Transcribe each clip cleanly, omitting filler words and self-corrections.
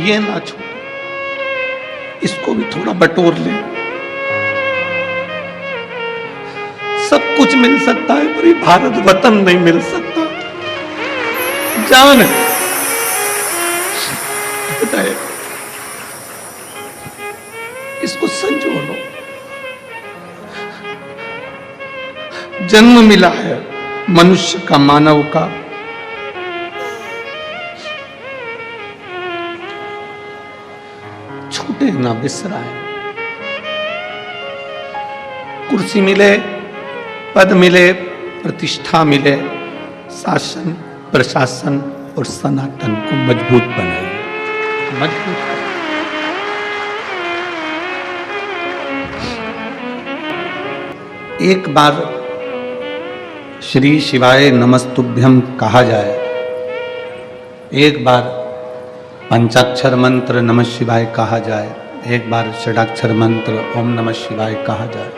ये ना छोड़ो, इसको भी थोड़ा बटोर ले। सब कुछ मिल सकता है पर ये भारत वतन नहीं मिल सकता। जान है, इसको संजो लो। जन्म मिला है मनुष्य का, मानव का, छूटे ना बिसराए। कुर्सी मिले, पद मिले, प्रतिष्ठा मिले, शासन प्रशासन और सनातन को मजबूत बनाए, मजबूत। एक बार श्री शिवाय नमस्तुभ्यम कहा जाए, एक बार पंचाक्षर मंत्र नमः शिवाय कहा जाए, एक बार षडाक्षर मंत्र ओम नमः शिवाय कहा जाए।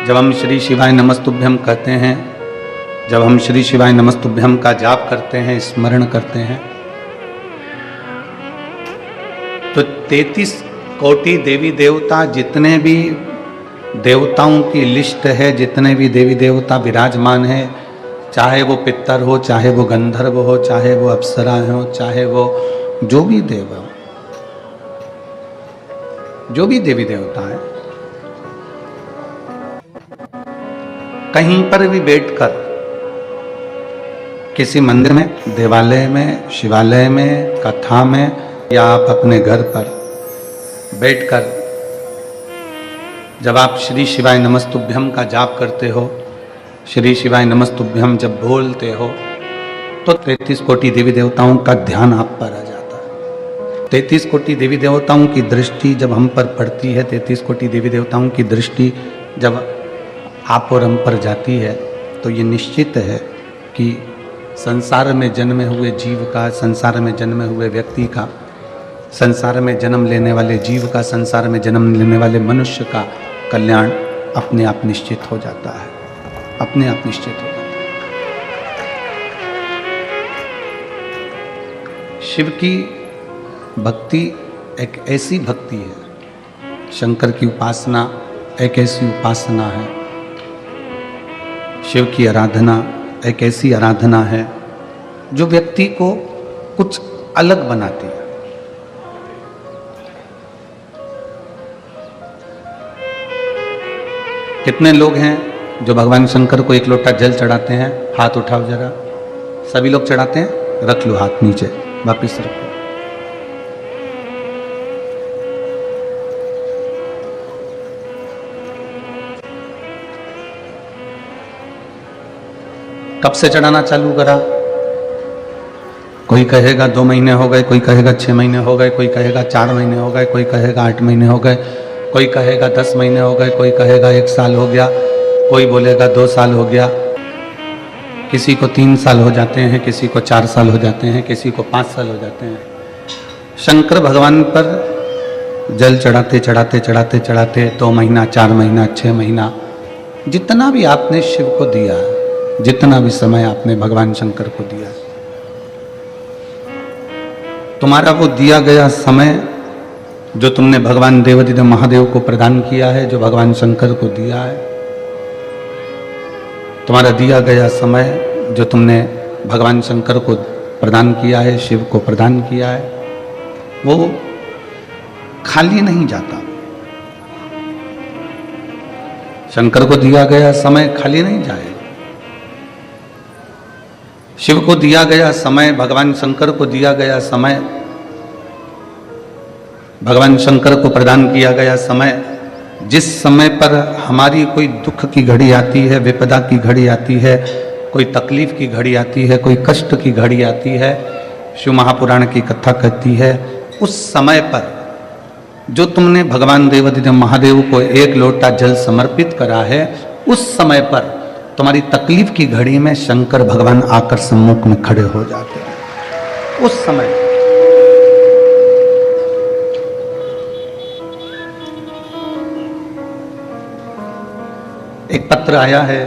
जब हम श्री शिवाय नमस्तुभ्यम कहते हैं, जब हम श्री शिवाय नमस्तुभ्यम का जाप करते हैं, स्मरण करते हैं, तो 33 कोटि देवी देवता, जितने भी देवताओं की लिस्ट है, जितने भी देवी देवता विराजमान है, चाहे वो पितर हो, चाहे वो गंधर्व हो, चाहे वो अप्सरा हो, चाहे वो जो भी देव हो, जो भी देवी देवता है, कहीं पर भी बैठकर, किसी मंदिर में, देवालय में, शिवालय में, कथा में, या आप अपने घर पर बैठकर जब आप श्री शिवाय नमस्तुभ्यम का जाप करते हो, श्री शिवाय नमस्तुभ्यम जब बोलते हो, तो 33 कोटि देवी देवताओं का ध्यान आप पर आ जाता है। 33 कोटि देवी देवताओं की दृष्टि जब हम पर पड़ती है, 33 कोटि देवी देवताओं की दृष्टि जब आप और हम पर जाती है, तो ये निश्चित है कि संसार में जन्मे हुए जीव का, संसार में जन्मे हुए व्यक्ति का, संसार में जन्म लेने वाले जीव का, संसार में जन्म लेने वाले मनुष्य का कल्याण अपने आप निश्चित हो जाता है, अपने आप निश्चित हो जाता है। शिव की भक्ति एक ऐसी भक्ति है, शंकर की उपासना एक ऐसी उपासना है, शिव की आराधना एक ऐसी आराधना है जो व्यक्ति को कुछ अलग बनाती है। कितने लोग हैं जो भगवान शंकर को एक लोटा जल चढ़ाते हैं? हाथ उठाओ जरा। सभी लोग चढ़ाते हैं? रख लो हाथ नीचे, वापिस रखो। कब से चढ़ाना चालू करा? कोई कहेगा 2 महीने हो गए, कोई कहेगा 6 महीने हो गए, कोई कहेगा 4 महीने हो गए, कोई कहेगा 8 महीने हो गए, कोई कहेगा 10 महीने हो गए, कोई कहेगा 1 साल हो गया, कोई बोलेगा 2 साल हो गया, किसी को 3 साल हो जाते हैं, किसी को 4 साल हो जाते हैं, किसी को 5 साल हो जाते हैं। शंकर भगवान पर जल चढ़ाते चढ़ाते चढ़ाते चढ़ाते 2 महीना, 4 महीना, 6 महीना, जितना भी आपने शिव को दिया, जितना भी समय आपने भगवान शंकर को दिया, तुम्हारा वो दिया गया समय जो तुमने भगवान देवाधिदेव महादेव को प्रदान किया है, जो भगवान शंकर को दिया है, तुम्हारा दिया गया समय जो तुमने भगवान शंकर को प्रदान किया है, शिव को प्रदान किया है, वो खाली नहीं जाता। शंकर को दिया गया समय खाली नहीं जाएगा। शिव को दिया गया समय, भगवान शंकर को दिया गया समय, भगवान शंकर को प्रदान किया गया समय, जिस समय पर हमारी कोई दुख की घड़ी आती है, विपदा की घड़ी आती है, कोई तकलीफ की घड़ी आती है, कोई कष्ट की घड़ी आती है, शिव महापुराण की कथा कहती है, उस समय पर जो तुमने भगवान देवाधिदेव महादेव को 1 लोटा जल समर्पित करा है, उस समय पर तुम्हारी तकलीफ की घड़ी में शंकर भगवान आकर सम्मुख में खड़े हो जाते हैं। उस समय एक पत्र आया है,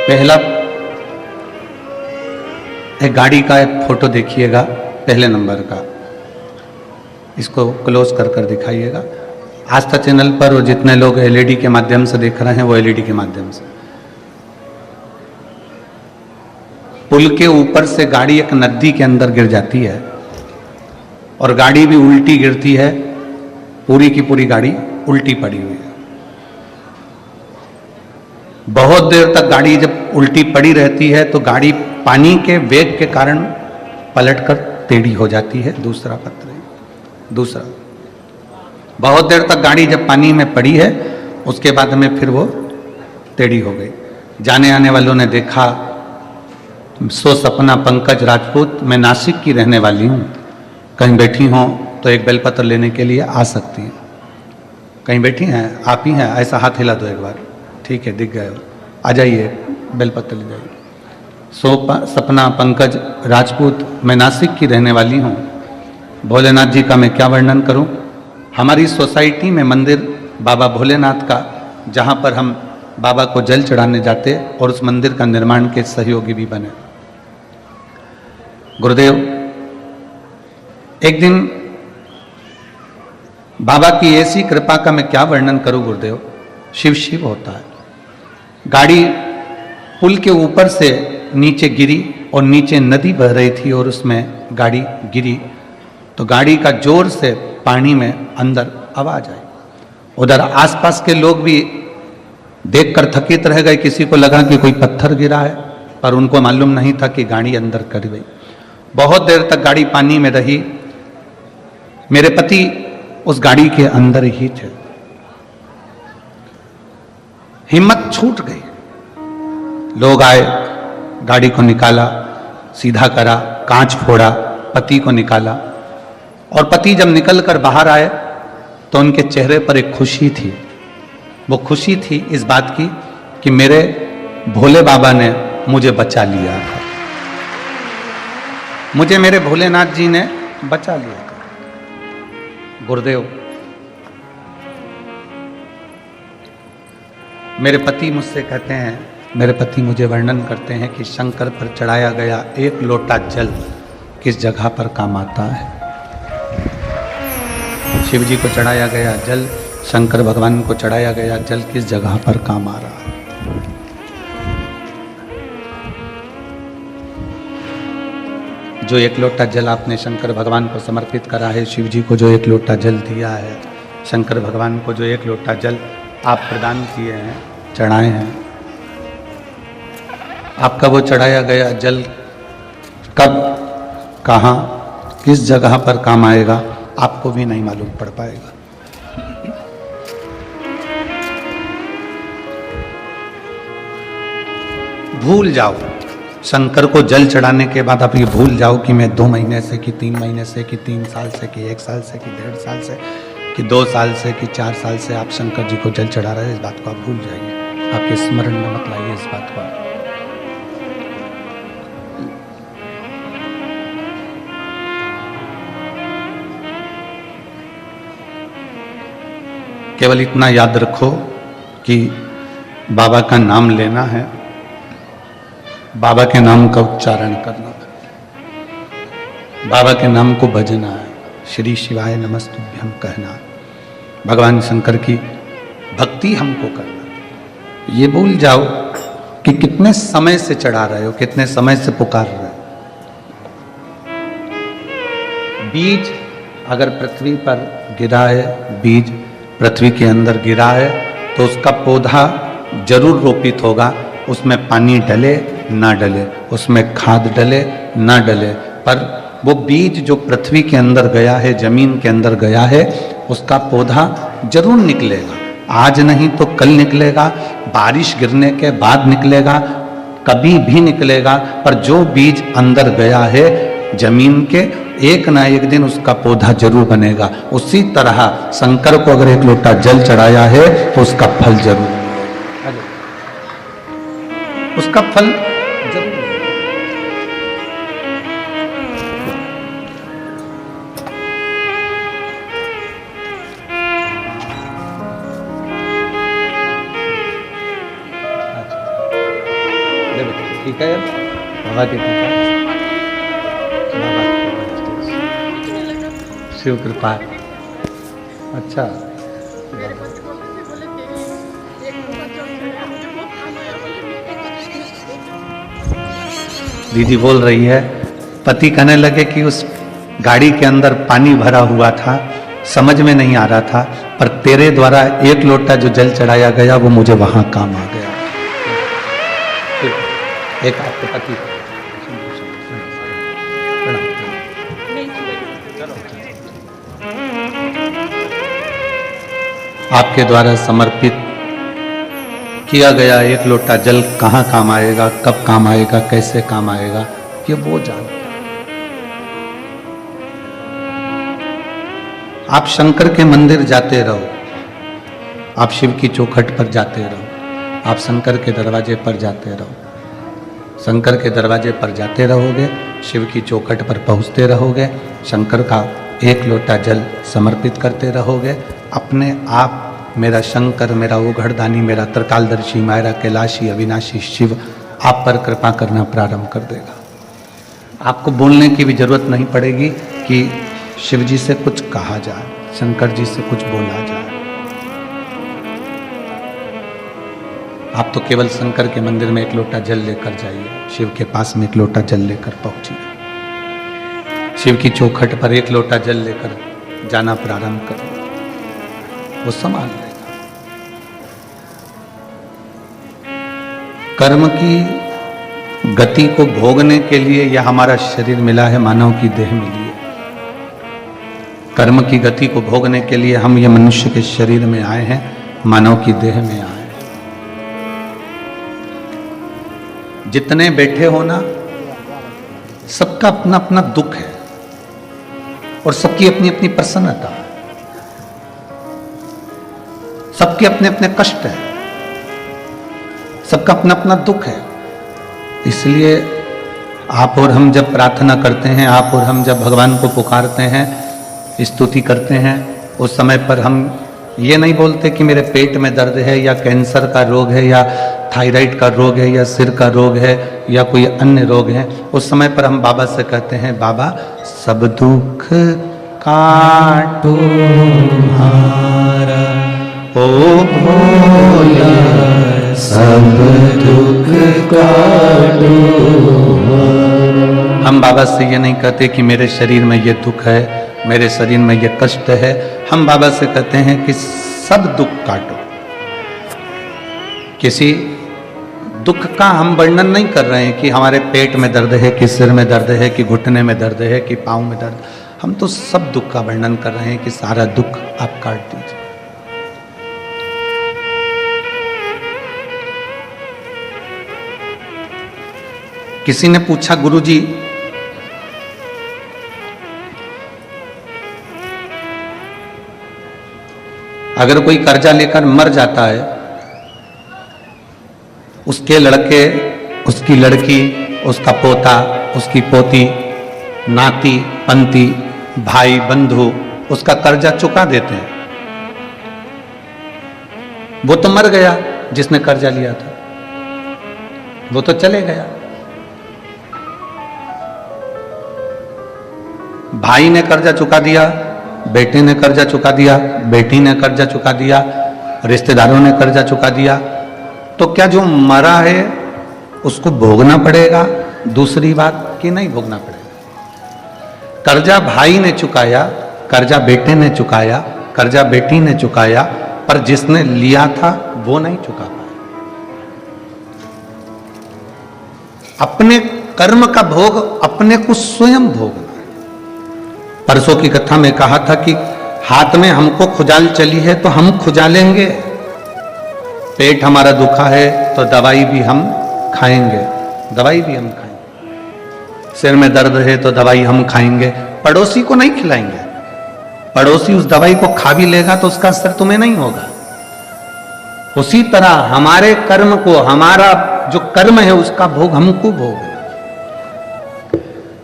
पहला एक गाड़ी का एक फोटो देखिएगा, पहले नंबर का, इसको क्लोज कर कर दिखाइएगा। आस्था चैनल पर और जितने लोग एलईडी के माध्यम से देख रहे हैं वो एलईडी के माध्यम से। पुल के ऊपर से गाड़ी एक नदी के अंदर गिर जाती है और गाड़ी भी उल्टी गिरती है, पूरी की पूरी गाड़ी उल्टी पड़ी हुई है। बहुत देर तक गाड़ी जब उल्टी पड़ी रहती है तो गाड़ी पानी के वेग के कारण पलटकर टेढ़ी हो जाती है। दूसरा बहुत देर तक गाड़ी जब पानी में पड़ी है उसके बाद में फिर वो टेढ़ी हो गई। जाने आने वालों ने देखा। सो सपना पंकज राजपूत, मैं नासिक की रहने वाली हूँ, कहीं बैठी हों तो एक बेलपत्र लेने के लिए आ सकती हैं। कहीं बैठी हैं आप ही हैं, ऐसा हाथ हिला दो एक बार। ठीक है, दिख गए हो, आ जाइए, बेलपत्र ले जाइए। सो सपना पंकज राजपूत, मैं नासिक की रहने वाली हूँ। भोलेनाथ जी का मैं क्या वर्णन करूँ। हमारी सोसाइटी में मंदिर बाबा भोलेनाथ का, जहाँ पर हम बाबा को जल चढ़ाने जाते और उस मंदिर का निर्माण के सहयोगी भी बने। गुरुदेव, एक दिन बाबा की ऐसी कृपा का मैं क्या वर्णन करूं गुरुदेव, शिव शिव होता है। गाड़ी पुल के ऊपर से नीचे गिरी और नीचे नदी बह रही थी और उसमें गाड़ी गिरी तो गाड़ी का जोर से पानी में अंदर आवाज आई। उधर आसपास के लोग भी देखकर थकित रह गए। किसी को लगा कि कोई पत्थर गिरा है, पर उनको मालूम नहीं था कि गाड़ी अंदर कर गई। बहुत देर तक गाड़ी पानी में रही। मेरे पति उस गाड़ी के अंदर ही थे। हिम्मत छूट गई। लोग आए, गाड़ी को निकाला, सीधा करा, कांच फोड़ा, पति को निकाला। और पति जब निकल कर बाहर आए तो उनके चेहरे पर एक खुशी थी। वो खुशी थी इस बात की कि मेरे भोले बाबा ने मुझे बचा लिया था, मुझे मेरे भोलेनाथ जी ने बचा लिया था। गुरुदेव, मेरे पति मुझसे कहते हैं, मेरे पति मुझे वर्णन करते हैं कि शंकर पर चढ़ाया गया एक लोटा जल किस जगह पर काम आता है। शिव जी को चढ़ाया गया जल, शंकर भगवान को चढ़ाया गया जल किस जगह पर काम आ रहा है। जो एक लोटा जल आपने शंकर भगवान को समर्पित करा है, शिव जी को जो एक लोटा जल दिया है, शंकर भगवान को जो एक लोटा जल आप प्रदान किए हैं, चढ़ाए हैं, आपका वो चढ़ाया गया जल कब, कहाँ, किस जगह पर काम आएगा आपको भी नहीं मालूम पड़ पाएगा। भूल जाओ, शंकर को जल चढ़ाने के बाद आप ये भूल जाओ कि मैं 2 महीने से, कि 3 महीने से, कि 3 साल से, कि 1 साल से, कि 1.5 साल से, कि 2 साल से, कि 4 साल से आप शंकर जी को जल चढ़ा रहे हैं। इस बात को आप भूल जाइए, आपके स्मरण में मत लाइए इस बात को। केवल इतना याद रखो कि बाबा का नाम लेना है, बाबा के नाम का उच्चारण करना है, बाबा के नाम को भजना है, श्री शिवाय नमस्तुभ्यम कहना, भगवान शंकर की भक्ति हमको करना। ये भूल जाओ कि कितने समय से चढ़ा रहे हो, कितने समय से पुकार रहे हो। बीज अगर पृथ्वी पर गिरा है, बीज पृथ्वी के अंदर गिरा है तो उसका पौधा जरूर रोपित होगा। उसमें पानी डले ना डले, उसमें खाद डले ना डले, पर वो बीज जो पृथ्वी के अंदर गया है, जमीन के अंदर गया है, उसका पौधा जरूर निकलेगा। आज नहीं तो कल निकलेगा, बारिश गिरने के बाद निकलेगा, कभी भी निकलेगा। पर जो बीज अंदर गया है जमीन के, एक ना एक दिन उसका पौधा जरूर बनेगा। उसी तरह शंकर को अगर एक लोटा जल चढ़ाया है तो उसका फल जरूर मिलेगा, उसका फल जरूर मिलेगा। बाबा के कृपा, बाबा शिव कृपा। अच्छा, दीदी बोल रही है, पति कहने लगे कि उस गाड़ी के अंदर पानी भरा हुआ था, समझ में नहीं आ रहा था, पर तेरे द्वारा एक लोटा जो जल चढ़ाया गया वो मुझे वहां काम आ गया। एक आपके पति आपके द्वारा समर्पित किया गया एक लोटा जल कहाँ काम आएगा, कब काम आएगा, कैसे काम आएगा, ये वो जानते। आप शंकर के मंदिर जाते रहो, आप शिव की चौखट पर जाते रहो, आप शंकर के दरवाजे पर जाते रहो, शंकर के दरवाजे पर जाते रहोगे, शिव की चौखट पर पहुंचते रहोगे, शंकर का एक लोटा जल समर्पित करते रहोगे, अपने आप मेरा शंकर, मेरा ओघड़दानी, मेरा त्रिकालदर्शी, मेरा कैलाशी अविनाशी शिव आप पर कृपा करना प्रारंभ कर देगा। आपको बोलने की भी जरूरत नहीं पड़ेगी कि शिव जी से कुछ कहा जाए, शंकर जी से कुछ बोला जाए। आप तो केवल शंकर के मंदिर में एक लोटा जल लेकर जाइए, शिव के पास में एक लोटा जल लेकर पहुंचिए, शिव की चौखट पर एक लोटा जल लेकर जाना प्रारंभ करें, वो संभाल लेगा। कर्म की गति को भोगने के लिए यह हमारा शरीर मिला है, मानव की देह मिली है। कर्म की गति को भोगने के लिए हम ये मनुष्य के शरीर में आए हैं, मानव की देह में आए हैं। जितने बैठे हो ना, सबका अपना अपना दुख है और सबकी अपनी अपनी प्रसन्नता है, सबके अपने अपने कष्ट है, सबका अपना अपना दुख है। इसलिए आप और हम जब प्रार्थना करते हैं, आप और हम जब भगवान को पुकारते हैं, स्तुति करते हैं, उस समय पर हम ये नहीं बोलते कि मेरे पेट में दर्द है या कैंसर का रोग है या थायराइड का रोग है या सिर का रोग है या कोई अन्य रोग है। उस समय पर हम बाबा से कहते हैं, बाबा सब दुख काटो हमारा, ओ भोला सब दुख काटो। हम बाबा से ये नहीं कहते कि मेरे शरीर में ये दुख है, मेरे शरीर में ये कष्ट है। हम बाबा से कहते हैं कि सब दुख काटो। किसी दुख का हम वर्णन नहीं कर रहे हैं कि हमारे पेट में दर्द है, कि सिर में दर्द है, कि घुटने में दर्द है, कि पाँव में दर्द। हम तो सब दुख का वर्णन कर रहे हैं कि सारा दुख आप काट दीजिए। किसी ने पूछा, गुरुजी अगर कोई कर्जा लेकर मर जाता है, उसके लड़के, उसकी लड़की, उसका पोता, उसकी पोती, नाती पंती, भाई बंधु उसका कर्जा चुका देते हैं। वो तो मर गया जिसने कर्जा लिया था, वो तो चले गया। भाई ने कर्जा चुका दिया, बेटे ने कर्जा चुका दिया, बेटी ने कर्जा चुका दिया, रिश्तेदारों ने कर्जा चुका दिया, तो क्या जो मरा है उसको भोगना पड़ेगा? दूसरी बात कि नहीं भोगना पड़ेगा। कर्जा भाई ने चुकाया, कर्जा बेटे ने चुकाया, कर्जा बेटी ने चुकाया, पर जिसने लिया था वो नहीं चुका पाया। अपने कर्म का भोग अपने को स्वयं भोगना। परसों की कथा में कहा था कि हाथ में हमको खुजाल चली है तो हम खुजालेंगे। पेट हमारा दुखा है तो दवाई भी हम खाएंगे, दवाई भी हम खाएंगे। सिर में दर्द है तो दवाई हम खाएंगे, पड़ोसी को नहीं खिलाएंगे। पड़ोसी उस दवाई को खा भी लेगा तो उसका असर तुम्हें नहीं होगा। उसी तरह हमारे कर्म को, हमारा जो कर्म है उसका भोग हमको भोगना।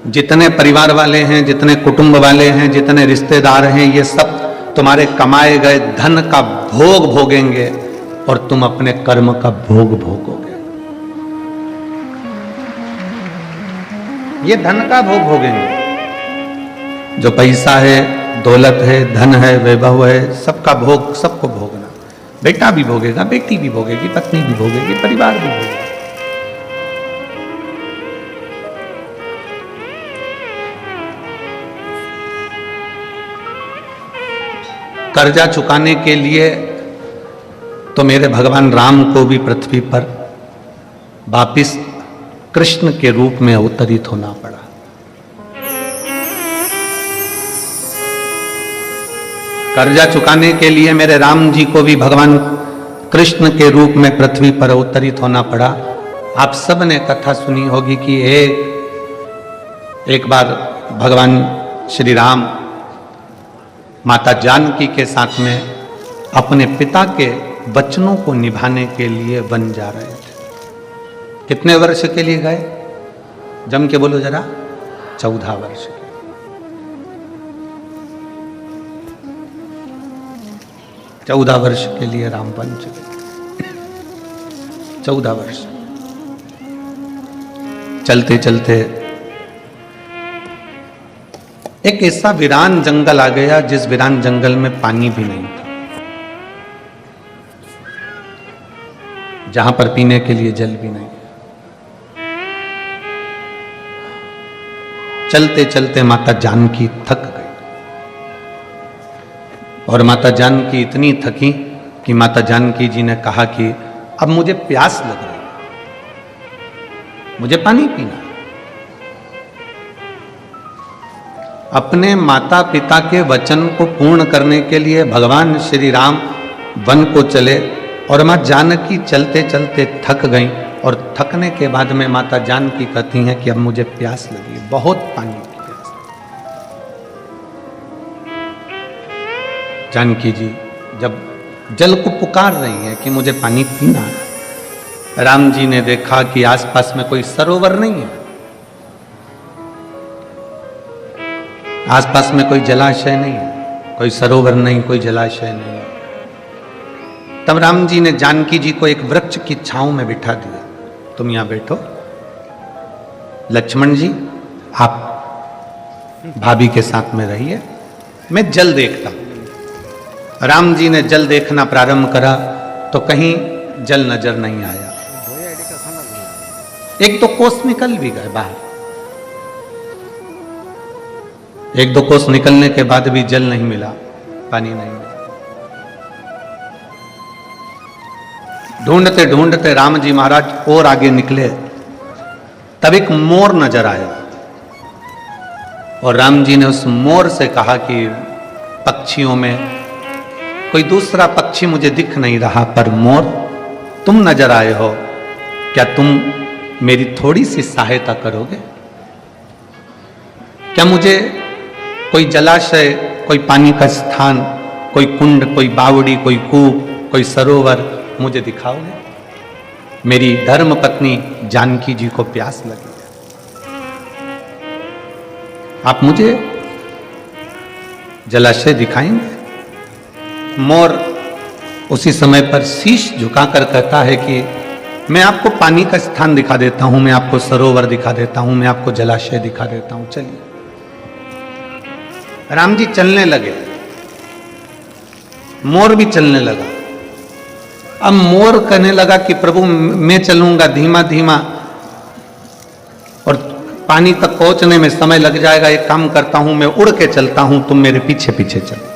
जितने परिवार वाले हैं, जितने कुटुंब वाले हैं, जितने रिश्तेदार हैं, ये सब तुम्हारे कमाए गए धन का भोग भोगेंगे और तुम अपने कर्म का भोग भोगोगे। ये धन का भोग भोगेंगे। जो पैसा है, दौलत है, धन है, वैभव है, सबका भोग सबको भोगना। बेटा भी भोगेगा, बेटी भी भोगेगी, पत्नी भी भोगेगी, परिवार भी भोगेगा। कर्जा चुकाने के लिए तो मेरे भगवान राम को भी पृथ्वी पर वापिस कृष्ण के रूप में अवतरित होना पड़ा। कर्जा चुकाने के लिए मेरे राम जी को भी भगवान कृष्ण के रूप में पृथ्वी पर अवतरित होना पड़ा। आप सब ने कथा सुनी होगी कि एक बार भगवान श्री राम माता जानकी के साथ में अपने पिता के वचनों को निभाने के लिए वन जा रहे थे। कितने वर्ष के लिए गए? जम के बोलो जरा। 14 वर्ष के। 14 वर्ष के लिए राम वन चले। 14 वर्ष चलते चलते एक ऐसा वीरान जंगल आ गया जिस वीरान जंगल में पानी भी नहीं था, जहां पर पीने के लिए जल भी नहीं। चलते चलते माता जानकी थक गई और माता जानकी इतनी थकी कि माता जानकी जी ने कहा कि अब मुझे प्यास लग रही है, मुझे पानी पीना है। अपने माता पिता के वचन को पूर्ण करने के लिए भगवान श्री राम वन को चले और मां जानकी चलते चलते थक गईं और थकने के बाद में माता जानकी कहती हैं कि अब मुझे प्यास लगी, बहुत पानी की प्यास। जानकी जी जब जल को पुकार रही हैं कि मुझे पानी पीना है, राम जी ने देखा कि आसपास में कोई सरोवर नहीं है, आसपास में कोई जलाशय नहीं है, कोई सरोवर नहीं, कोई जलाशय नहीं है। तब राम जी ने जानकी जी को एक वृक्ष की छांव में बिठा दिया, तुम यहां बैठो, लक्ष्मण जी आप भाभी के साथ में रहिए, मैं जल देखता हूं। राम जी ने जल देखना प्रारंभ करा तो कहीं जल नजर नहीं आया। एक दो कोस निकल भी गए बाहर, एक दो कोस निकलने के बाद भी जल नहीं मिला, पानी नहीं मिला। ढूंढते ढूंढते राम जी महाराज और आगे निकले, तब एक मोर नजर आया और राम जी ने उस मोर से कहा कि पक्षियों में कोई दूसरा पक्षी मुझे दिख नहीं रहा, पर मोर तुम नजर आए हो, क्या तुम मेरी थोड़ी सी सहायता करोगे? क्या मुझे कोई जलाशय, कोई पानी का स्थान, कोई कुंड, कोई बावड़ी, कोई कूप, कोई सरोवर मुझे दिखाओगे? मेरी धर्म पत्नी जानकी जी को प्यास लगी है, आप मुझे जलाशय दिखाएंगे? मोर उसी समय पर शीश झुकाकर कहता है कि मैं आपको पानी का स्थान दिखा देता हूं, मैं आपको सरोवर दिखा देता हूं, मैं आपको जलाशय दिखा देता हूं, चलिए। राम जी चलने लगे, मोर भी चलने लगा। अब मोर कहने लगा कि प्रभु मैं चलूंगा धीमा धीमा और पानी तक पहुंचने में समय लग जाएगा, एक काम करता हूं मैं उड़ के चलता हूं, तुम मेरे पीछे पीछे चलो।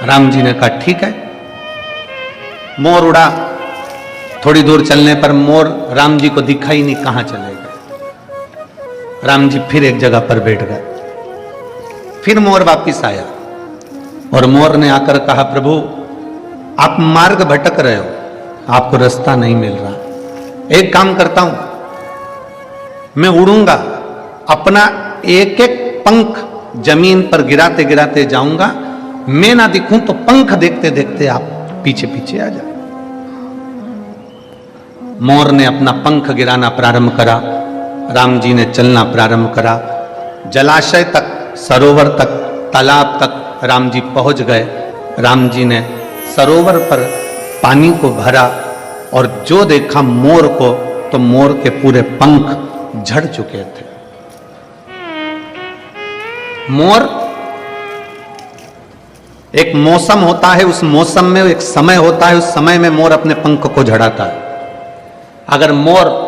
राम जी ने कहा ठीक है। मोर उड़ा, थोड़ी दूर चलने पर मोर राम जी को दिखा ही नहीं, कहां चले गए। राम जी फिर एक जगह पर बैठ गए, फिर मोर वापिस आया और मोर ने आकर कहा प्रभु आप मार्ग भटक रहे हो, आपको रास्ता नहीं मिल रहा, एक काम करता हूं मैं उड़ूंगा, अपना एक एक पंख जमीन पर गिराते गिराते जाऊंगा, मैं ना दिखूं तो पंख देखते देखते आप पीछे पीछे आ जाओ। मोर ने अपना पंख गिराना प्रारंभ करा, राम जी ने चलना प्रारंभ करा, जलाशय तक, सरोवर तक, तालाब तक राम जी पहुंच गए। राम जी ने सरोवर पर पानी को भरा और जो देखा मोर को, तो मोर के पूरे पंख झड़ चुके थे। मोर एक मौसम होता है, उस मौसम में एक समय होता है, उस समय में मोर अपने पंख को झड़ाता है। अगर मोर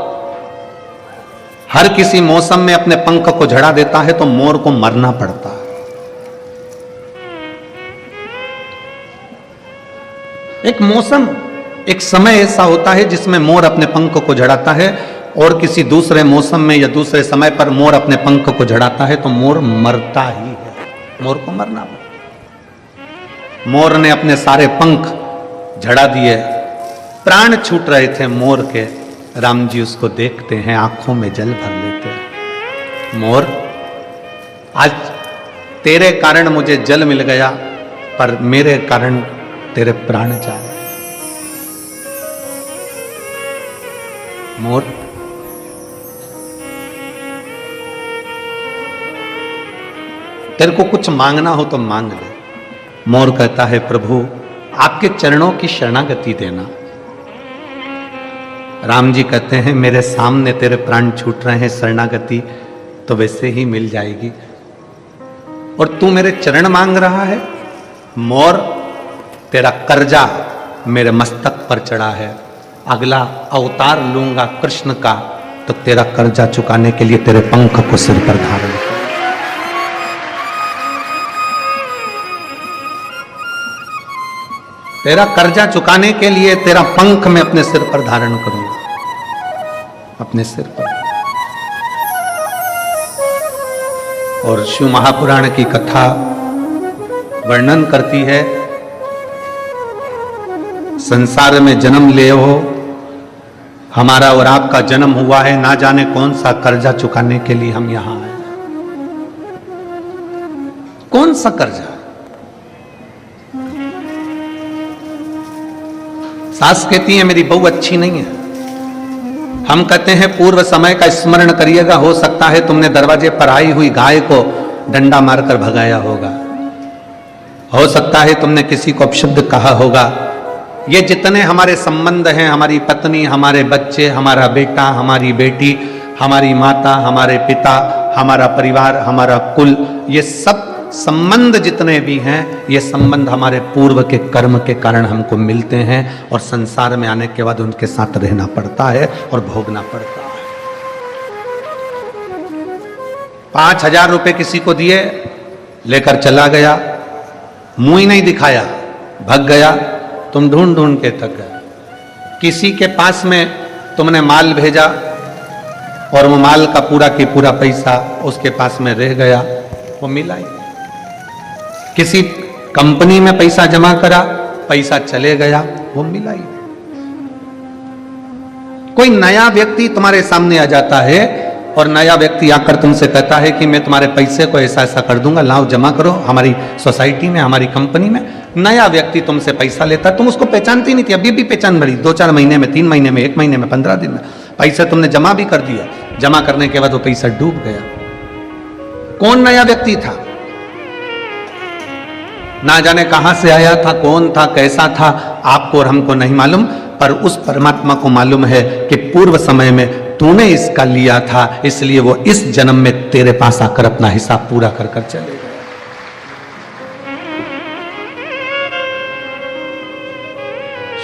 हर किसी मौसम में अपने पंख को झड़ा देता है तो मोर को मरना पड़ता है। एक मौसम, एक समय ऐसा होता है जिसमें मोर अपने पंख को झड़ाता है, और किसी दूसरे मौसम में या दूसरे समय पर मोर अपने पंख को झड़ाता है तो मोर मरता ही है, मोर को मरना पड़ता। मोर ने अपने सारे पंख झड़ा दिए, प्राण छूट रहे थे मोर के। राम जी उसको देखते हैं, आंखों में जल भर लेते हैं। मोर, आज तेरे कारण मुझे जल मिल गया, पर मेरे कारण तेरे प्राण जा रहे। मोर, तेरे को कुछ मांगना हो तो मांग ले। मोर कहता है, प्रभु आपके चरणों की शरणागति देना। राम जी कहते हैं, मेरे सामने तेरे प्राण छूट रहे हैं, शरणागति तो वैसे ही मिल जाएगी, और तू मेरे चरण मांग रहा है। मोर, तेरा कर्जा मेरे मस्तक पर चढ़ा है, अगला अवतार लूंगा कृष्ण का, तो तेरा कर्जा चुकाने के लिए तेरे पंख को सिर पर धारण कर। तेरा कर्जा चुकाने के लिए तेरा पंख मैं अपने सिर पर धारण करूंगा, अपने सिर पर। और शिव महापुराण की कथा वर्णन करती है, संसार में जन्म ले हो, हमारा और आपका जन्म हुआ है, ना जाने कौन सा कर्जा चुकाने के लिए हम यहां आए। कौन सा कर्जा? सास कहती है मेरी बहू अच्छी नहीं है। हम कहते हैं पूर्व समय का स्मरण करिएगा, हो सकता है तुमने दरवाजे पर आई हुई गाय को डंडा मारकर भगाया होगा, हो सकता है तुमने किसी को अपशब्द कहा होगा। ये जितने हमारे संबंध हैं, हमारी पत्नी, हमारे बच्चे, हमारा बेटा, हमारी बेटी, हमारी माता, हमारे पिता, हमारा परिवार, हमारा कुल, ये सब संबंध जितने भी हैं, ये संबंध हमारे पूर्व के कर्म के कारण हमको मिलते हैं, और संसार में आने के बाद उनके साथ रहना पड़ता है और भोगना पड़ता है। 5,000 रुपए किसी को दिए, लेकर चला गया, मुंह ही नहीं दिखाया, भग गया, तुम ढूंढ ढूंढ के थक गए। किसी के पास में तुमने माल भेजा और वो माल का पूरा की पूरा पैसा उसके पास में रह गया, वो मिला ही। किसी कंपनी में पैसा जमा करा, पैसा चले गया, वो मिला ही। कोई नया व्यक्ति तुम्हारे सामने आ जाता है और नया व्यक्ति आकर तुमसे कहता है कि मैं तुम्हारे पैसे को ऐसा ऐसा कर दूंगा, लाओ जमा करो हमारी सोसाइटी में, हमारी कंपनी में। नया व्यक्ति तुमसे पैसा लेता, तुम उसको पहचानती नहीं थी, अभी भी पहचान बड़ी, 2-4 महीने में, 3 महीने में, 1 महीने में, 15 दिन में पैसा तुमने जमा भी कर दिया। जमा करने के बाद वो पैसा डूब गया। कौन नया व्यक्ति था? ना जाने कहां से आया था, कौन था, कैसा था, आपको और हमको नहीं मालूम, पर उस परमात्मा को मालूम है कि पूर्व समय में तूने इसका लिया था, इसलिए वो इस जन्म में तेरे पास आकर अपना हिसाब पूरा कर कर चले गए।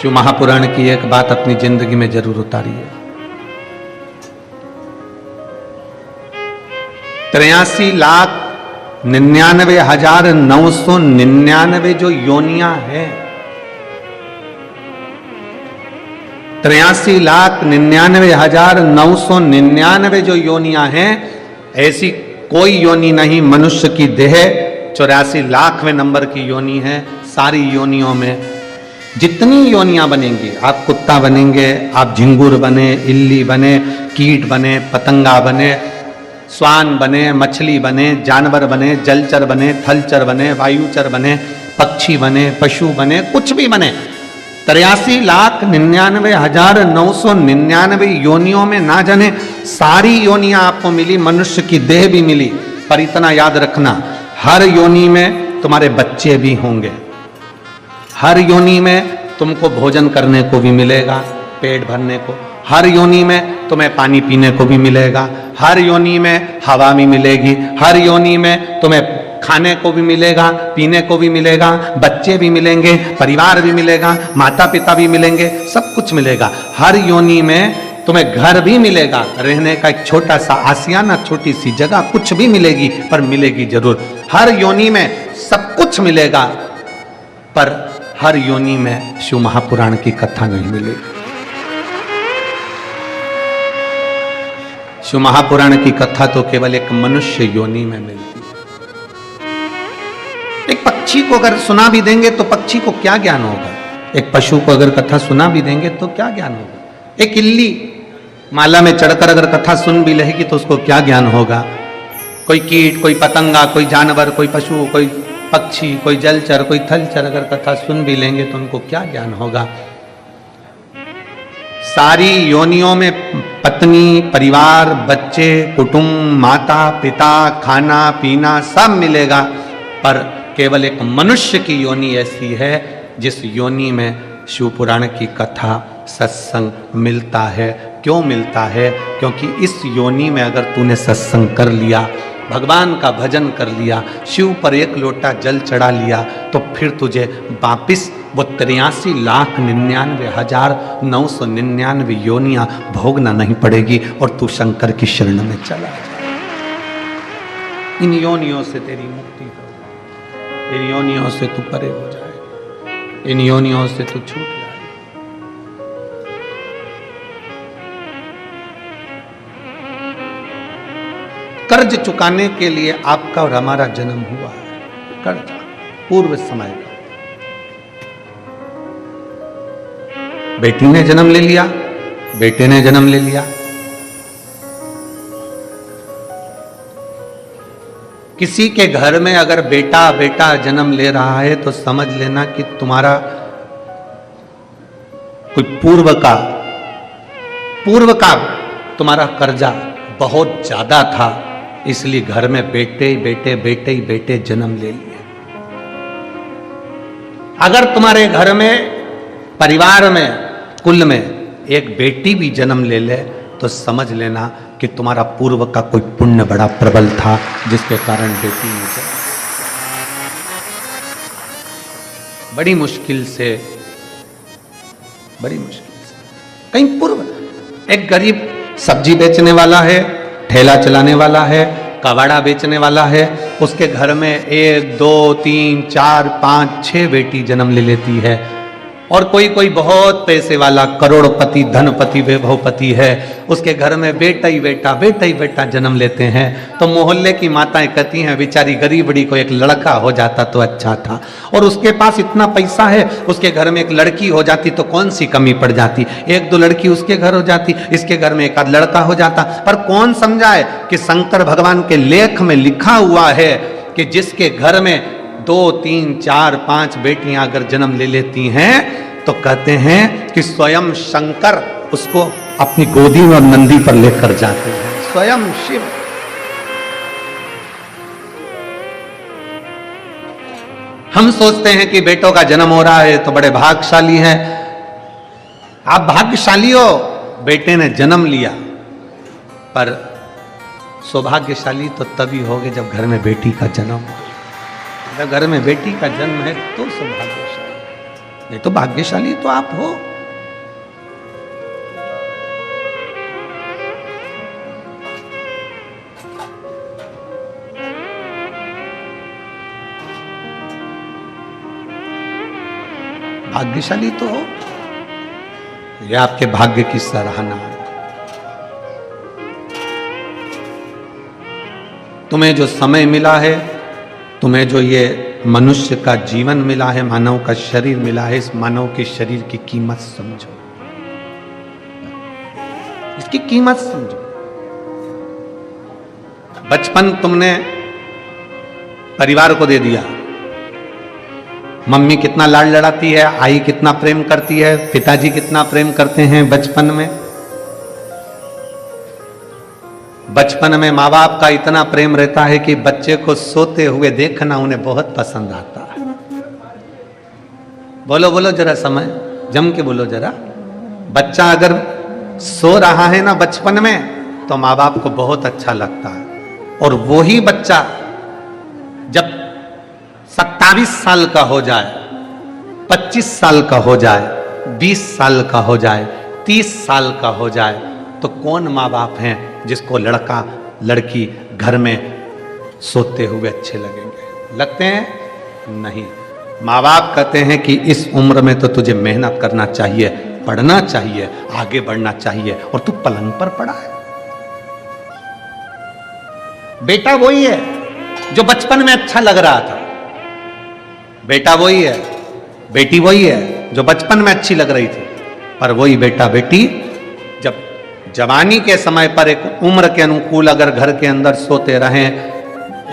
शिव महापुराण की एक बात अपनी जिंदगी में जरूर उतारिए। 83,99,999 जो योनियां हैं, 83,99,999 जो योनियां हैं, ऐसी कोई योनि नहीं मनुष्य की देह 84 लाखवें नंबर की योनि है। सारी योनियों में जितनी योनियां बनेंगी, आप कुत्ता बनेंगे, आप झिंगुर बने, इल्ली बने, कीट बने, पतंगा बने, स्वान बने, मछली बने, जानवर बने, जलचर बने, थलचर बने, वायुचर बने, पक्षी बने, पशु बने, कुछ भी बने, 83,99,999 योनियों में ना जाने सारी योनियां आपको मिली, मनुष्य की देह भी मिली। पर इतना याद रखना, हर योनि में तुम्हारे बच्चे भी होंगे, हर योनि में तुमको भोजन करने को भी मिलेगा, पेट भरने को, हर योनि में तुम्हें पानी पीने को भी मिलेगा, हर योनि में हवा भी मिलेगी, हर योनि में तुम्हें खाने को भी मिलेगा, पीने को भी मिलेगा, बच्चे भी मिलेंगे, परिवार भी मिलेगा, माता पिता भी मिलेंगे, सब कुछ मिलेगा। हर योनि में तुम्हें घर भी मिलेगा, रहने का एक छोटा सा आसियाना, छोटी सी जगह, कुछ भी मिलेगी, पर मिलेगी जरूर। हर योनि में सब कुछ मिलेगा, पर हर योनि में शिव महापुराण की कथा नहीं मिलेगी। शिव महापुराण की कथा तो केवल एक मनुष्य योनि में मिलती है। एक पक्षी को अगर सुना भी देंगे तो पक्षी को क्या ज्ञान होगा? एक पशु को अगर कथा सुना भी देंगे तो क्या ज्ञान होगा? एक इल्ली माला में चढ़कर अगर कथा सुन भी लेगी तो उसको क्या ज्ञान होगा? कोई कीट, कोई पतंगा, कोई जानवर, कोई पशु, कोई पक्षी, कोई जलचर, कोई थलचर अगर कथा सुन भी लेंगे तो उनको क्या ज्ञान होगा? सारी योनियों में पत्नी, परिवार, बच्चे, कुटुंब, माता पिता, खाना पीना सब मिलेगा, पर केवल एक मनुष्य की योनि ऐसी है जिस योनि में शिव पुराण की कथा, सत्संग मिलता है। क्यों मिलता है? क्योंकि इस योनि में अगर तूने सत्संग कर लिया, भगवान का भजन कर लिया, शिव पर एक लोटा जल चढ़ा लिया, तो फिर तुझे वापिस वो 83,99,999 योनियां भोगना नहीं पड़ेगी और तू शंकर की शरण में चला जाए। इन योनियों से तेरी मुक्ति हो, इन योनियों से तू परे हो जाए, इन योनियों से तू छूट जाए। कर्ज चुकाने के लिए आपका और हमारा जन्म हुआ है, कर्ज पूर्व समय का। बेटी ने जन्म ले लिया, बेटे ने जन्म ले लिया, किसी के घर में अगर बेटा बेटा जन्म ले रहा है तो समझ लेना कि तुम्हारा कोई पूर्व का तुम्हारा कर्जा बहुत ज्यादा था, इसलिए घर में बेटे बेटे बेटे ही बेटे जन्म ले लिए। अगर तुम्हारे घर में, परिवार में, कुल में एक बेटी भी जन्म ले ले तो समझ लेना कि तुम्हारा पूर्व का कोई पुण्य बड़ा प्रबल था जिसके कारण बेटी ने जन्म। बड़ी मुश्किल से कहीं पूर्व, एक गरीब सब्जी बेचने वाला है, ठेला चलाने वाला है, कबाड़ा बेचने वाला है, उसके घर में 1 2 3 4 5 6 बेटी जन्म ले लेती है। और कोई बहुत पैसे वाला करोड़पति, धनपति, वैभवपति है, उसके घर में बेटा ही बेटा जन्म लेते हैं। तो मोहल्ले की माताएं कहती हैं बेचारी गरीबड़ी को एक लड़का हो जाता तो अच्छा था, और उसके पास इतना पैसा है, उसके घर में एक लड़की हो जाती तो कौन सी कमी पड़ जाती, 1 2 लड़की उसके घर हो जाती, इसके घर में एक आध लड़का हो जाता। पर कौन समझाए कि शंकर भगवान के लेख में लिखा हुआ है कि जिसके घर में 2 3 4 5 बेटियां अगर जन्म ले लेती हैं तो कहते हैं कि स्वयं शंकर उसको अपनी गोदी में और नंदी पर लेकर जाते हैं, स्वयं शिव। हम सोचते हैं कि बेटों का जन्म हो रहा है तो बड़े भाग्यशाली हैं। आप भाग्यशाली हो, बेटे ने जन्म लिया, पर सौभाग्यशाली तो तभी होगे जब घर में बेटी का जन्म हो। जब घर में बेटी का जन्म है तो सौभाग्यशाली, नहीं तो भाग्यशाली तो आप हो। भाग्यशाली तो हो, ये आपके भाग्य की सराहना है। तुम्हें जो समय मिला है, तुम्हें जो ये मनुष्य का जीवन मिला है, मानव का शरीर मिला है, इस मानव के शरीर की कीमत समझो, इसकी कीमत समझो। बचपन तुमने परिवार को दे दिया, मम्मी कितना लाड लड़ाती है, आई कितना प्रेम करती है, पिताजी कितना प्रेम करते हैं बचपन में। बचपन में माँ बाप का इतना प्रेम रहता है कि बच्चे को सोते हुए देखना उन्हें बहुत पसंद आता है। बोलो बोलो जरा, समय जम के बोलो जरा। बच्चा अगर सो रहा है ना बचपन में, तो माँ बाप को बहुत अच्छा लगता है। और वही बच्चा जब 27 साल का हो जाए, 25 साल का हो जाए, 20 साल का हो जाए, 30 साल का हो जाए, तो कौन माँ बाप हैं जिसको लड़का लड़की घर में सोते हुए अच्छे लगेंगे? लगते हैं? नहीं। माँ बाप कहते हैं कि इस उम्र में तो तुझे मेहनत करना चाहिए, पढ़ना चाहिए, आगे बढ़ना चाहिए, और तू पलंग पर पड़ा है। बेटा वही है जो बचपन में अच्छा लग रहा था, बेटा वही है, बेटी वही है जो बचपन में अच्छी लग रही थी, पर वही बेटा बेटी जब जवानी के समय पर एक उम्र के अनुकूल अगर घर के अंदर सोते रहें,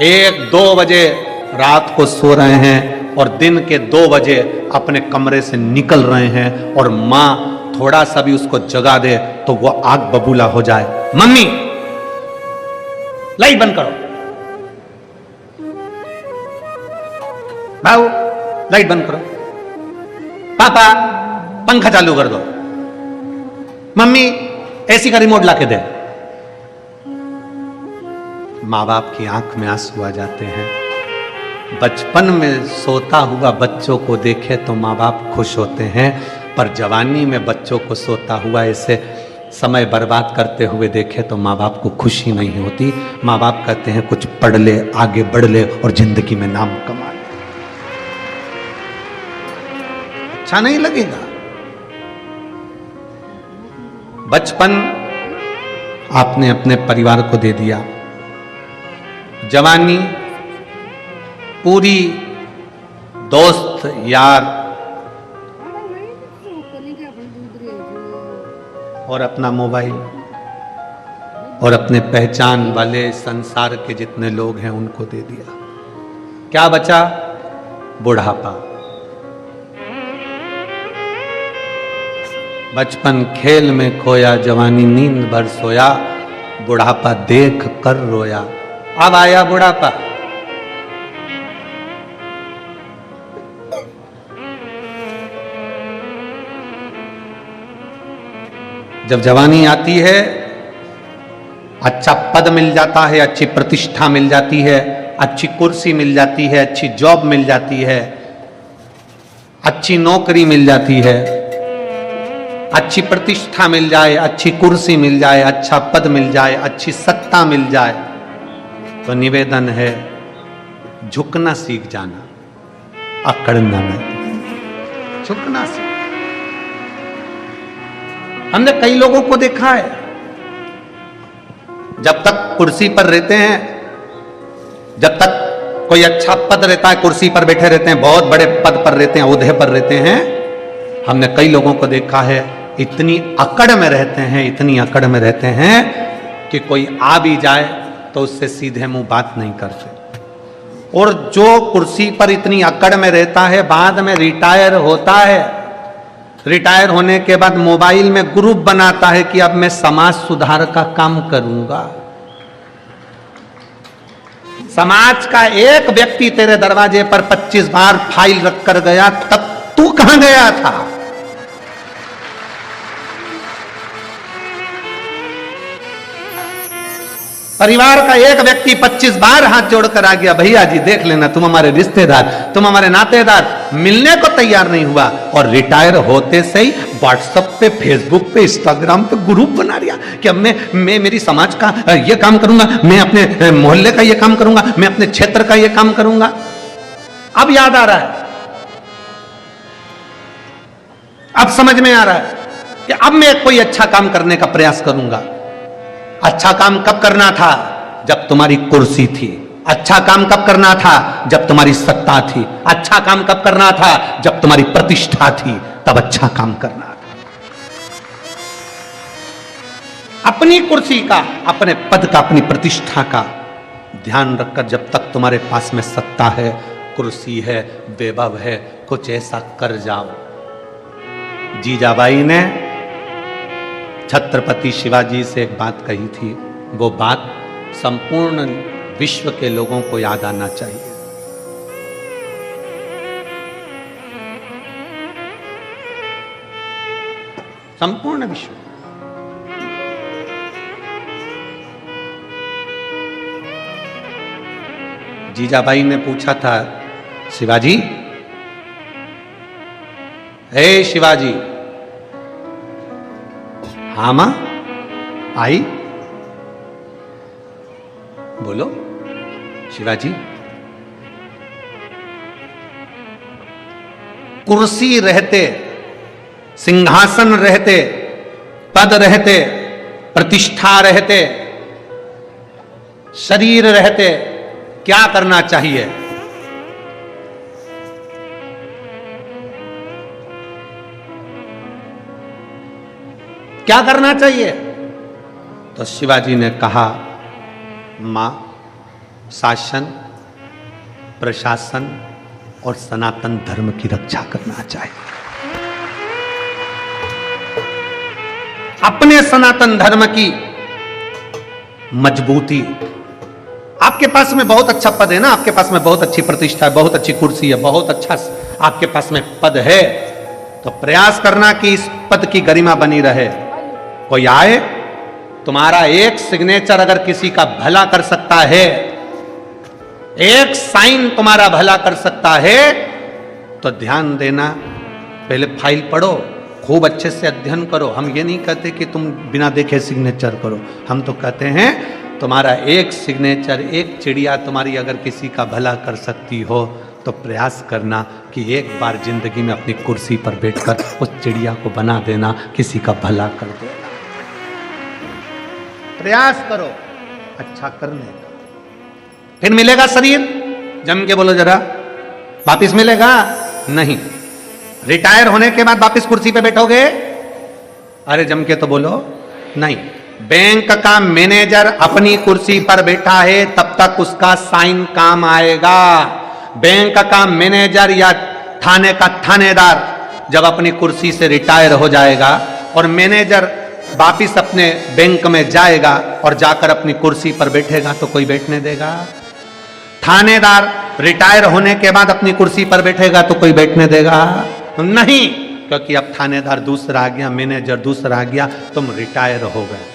1-2 बजे रात को सो रहे हैं और दिन के 2 बजे अपने कमरे से निकल रहे हैं, और माँ थोड़ा सा भी उसको जगा दे तो वो आग बबूला हो जाए, मम्मी लाइट बंद करो, बाबू लाइट बंद करो, पापा पंखा चालू कर दो, मम्मी एसी का रिमोट लाके दे। माँ बाप की आंख में आंसू आ जाते हैं। बचपन में सोता हुआ बच्चों को देखे तो माँ बाप खुश होते हैं, पर जवानी में बच्चों को सोता हुआ ऐसे समय बर्बाद करते हुए देखे तो माँ बाप को खुशी नहीं होती। माँ बाप कहते हैं कुछ पढ़ ले, आगे बढ़ ले और जिंदगी में नाम कमा ले। अच्छा नहीं लगेगा? बचपन आपने अपने परिवार को दे दिया, जवानी पूरी दोस्त यार और अपना मोबाइल और अपने पहचान वाले संसार के जितने लोग हैं उनको दे दिया। क्या बचा? बुढ़ापा। बचपन खेल में खोया, जवानी नींद भर सोया, बुढ़ापा देख कर रोया। अब आया बुढ़ापा। जब जवानी आती है, अच्छा पद मिल जाता है, अच्छी प्रतिष्ठा मिल जाती है, अच्छी कुर्सी मिल जाती है, अच्छी जॉब मिल जाती है, अच्छी नौकरी मिल जाती है, अच्छी प्रतिष्ठा मिल जाए, अच्छी कुर्सी मिल जाए, अच्छा पद मिल जाए, अच्छी सत्ता मिल जाए, तो निवेदन है झुकना सीख जाना, अकड़ना नहीं। झुकना सीख। हमने कई लोगों को देखा है, जब तक कुर्सी पर रहते हैं, जब तक कोई अच्छा पद रहता है, कुर्सी पर बैठे रहते हैं, बहुत बड़े पद पर रहते हैं, ओहदे पर रहते हैं, हमने कई लोगों को देखा है इतनी अकड़ में रहते हैं, इतनी अकड़ में रहते हैं कि कोई आ भी जाए तो उससे सीधे मुंह बात नहीं करते। और जो कुर्सी पर इतनी अकड़ में रहता है, बाद में रिटायर होता है, रिटायर होने के बाद मोबाइल में ग्रुप बनाता है कि अब मैं समाज सुधार का काम करूंगा। समाज का एक व्यक्ति तेरे दरवाजे पर 25 बार फाइल रख कर गया, तब तू कहां गया था? परिवार का एक व्यक्ति 25 बार हाथ जोड़कर आ गया, भैया जी देख लेना, तुम हमारे रिश्तेदार, तुम हमारे नातेदार, मिलने को तैयार नहीं हुआ, और रिटायर होते से ही व्हाट्सएप पे, फेसबुक पे, इंस्टाग्राम पे ग्रुप बना लिया कि अब मैं मेरी समाज का ये काम करूंगा, मैं अपने मोहल्ले का ये काम करूंगा, मैं अपने क्षेत्र का ये काम करूंगा। अब याद आ रहा है, अब समझ में आ रहा है कि अब मैं कोई अच्छा काम करने का प्रयास करूंगा। अच्छा काम कब करना था? जब तुम्हारी कुर्सी थी। अच्छा काम कब करना था? जब तुम्हारी सत्ता थी। अच्छा काम कब करना था? जब तुम्हारी प्रतिष्ठा थी, तब अच्छा काम करना था। अपनी कुर्सी का, अपने पद का, अपनी प्रतिष्ठा का ध्यान रखकर, जब तक तुम्हारे पास में सत्ता है, कुर्सी है, वैभव है, कुछ ऐसा कर जाओ। जीजाबाई ने छत्रपति शिवाजी से एक बात कही थी, वो बात संपूर्ण विश्व के लोगों को याद आना चाहिए। संपूर्ण विश्व, जीजाबाई ने पूछा था, शिवाजी, हे शिवाजी। हाँ मां, आई, बोलो। शिवाजी, कुर्सी रहते, सिंहासन रहते, पद रहते, प्रतिष्ठा रहते, शरीर रहते, क्या करना चाहिए? क्या करना चाहिए? तो शिवाजी ने कहा, मां, शासन, प्रशासन और सनातन धर्म की रक्षा करना चाहिए। अपने सनातन धर्म की मजबूती। आपके पास में बहुत अच्छा पद है ना, आपके पास में बहुत अच्छी प्रतिष्ठा है, बहुत अच्छी कुर्सी है, बहुत अच्छा आपके पास में पद है, तो प्रयास करना कि इस पद की गरिमा बनी रहे। कोई आए, तुम्हारा एक सिग्नेचर अगर किसी का भला कर सकता है, एक साइन तुम्हारा भला कर सकता है, तो ध्यान देना, पहले फाइल पढ़ो, खूब अच्छे से अध्ययन करो। हम ये नहीं कहते कि तुम बिना देखे सिग्नेचर करो, हम तो कहते हैं तुम्हारा एक सिग्नेचर, एक चिड़िया तुम्हारी अगर किसी का भला कर सकती हो, तो प्रयास करना कि एक बार जिंदगी में अपनी कुर्सी पर बैठकर उस चिड़िया को बना देना, किसी का भला कर देना। प्रयास करो अच्छा करने का। फिर मिलेगा शरीर? जम के बोलो जरा, वापिस मिलेगा? नहीं। रिटायर होने के बाद वापिस कुर्सी पे बैठोगे? अरे जम के तो बोलो, नहीं। बैंक का मैनेजर अपनी कुर्सी पर बैठा है, तब तक उसका साइन काम आएगा। बैंक का मैनेजर या थाने का थानेदार जब अपनी कुर्सी से रिटायर हो जाएगा और मैनेजर वापिस अपने बैंक में जाएगा और जाकर अपनी कुर्सी पर बैठेगा, तो कोई बैठने देगा? थानेदार रिटायर होने के बाद अपनी कुर्सी पर बैठेगा तो कोई बैठने देगा? नहीं, क्योंकि अब थानेदार दूसरा आ गया, मैनेजर दूसरा आ गया, तुम रिटायर हो गए।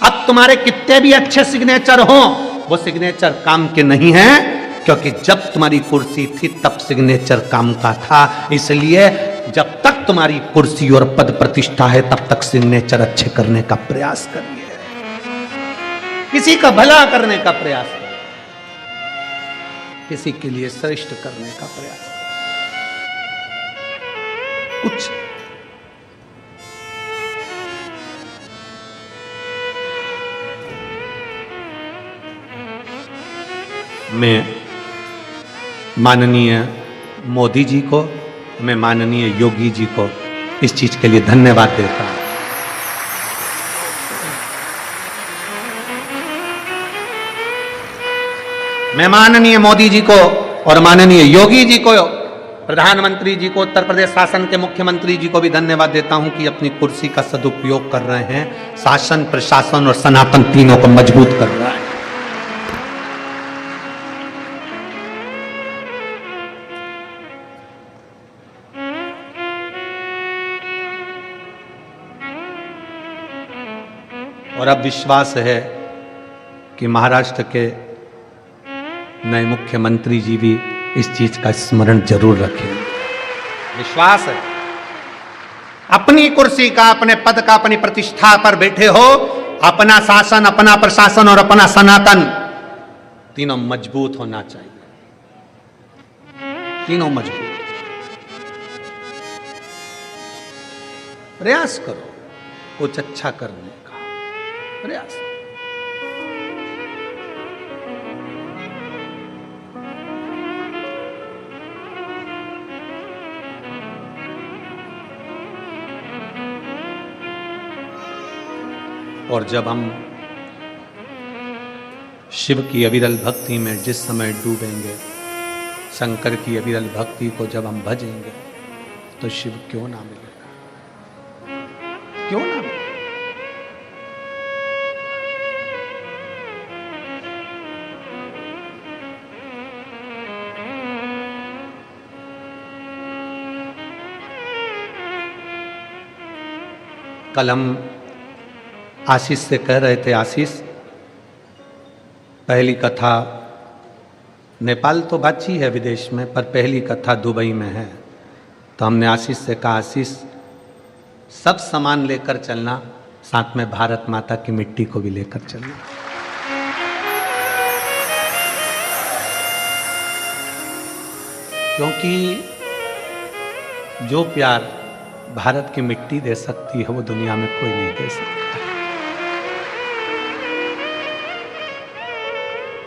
अब तुम्हारे कितने भी अच्छे सिग्नेचर हो, वो सिग्नेचर काम के नहीं है, क्योंकि जब तुम्हारी कुर्सी थी तब सिग्नेचर काम का था। इसलिए जब तक तुम्हारी कुर्सी और पद प्रतिष्ठा है, तब तक सिग्नेचर अच्छे करने का प्रयास करिए, किसी का भला करने का प्रयास करिए, किसी के लिए श्रेष्ठ करने का प्रयास करिए। कुछ मैं माननीय मोदी जी को, मैं माननीय योगी जी को इस चीज के लिए धन्यवाद देता हूं। मैं माननीय मोदी जी को और माननीय योगी जी को, प्रधानमंत्री जी को, उत्तर प्रदेश शासन के मुख्यमंत्री जी को भी धन्यवाद देता हूं कि अपनी कुर्सी का सदुपयोग कर रहे हैं, शासन, प्रशासन और सनातन तीनों को मजबूत कर रहा है। और अब विश्वास है कि महाराष्ट्र के नए मुख्यमंत्री जी भी इस चीज का स्मरण जरूर रखेंगे। विश्वास है। अपनी कुर्सी का, अपने पद का, अपनी प्रतिष्ठा पर बैठे हो, अपना शासन, अपना प्रशासन और अपना सनातन तीनों मजबूत होना चाहिए, तीनों मजबूत। प्रयास करो कुछ अच्छा करने का प्रयास। और जब हम शिव की अविरल भक्ति में जिस समय डूबेंगे, शंकर की अविरल भक्ति को जब हम भजेंगे, तो शिव क्यों ना मिलेगा? क्यों ना मिलेगा? कल हम आशीष से कह रहे थे, आशीष, पहली कथा नेपाल तो बाची है विदेश में, पर पहली कथा दुबई में है। तो हमने आशीष से कहा, आशीष सब सामान लेकर चलना, साथ में भारत माता की मिट्टी को भी लेकर चलना। क्योंकि जो प्यार भारत की मिट्टी दे सकती है वो दुनिया में कोई नहीं दे सकता।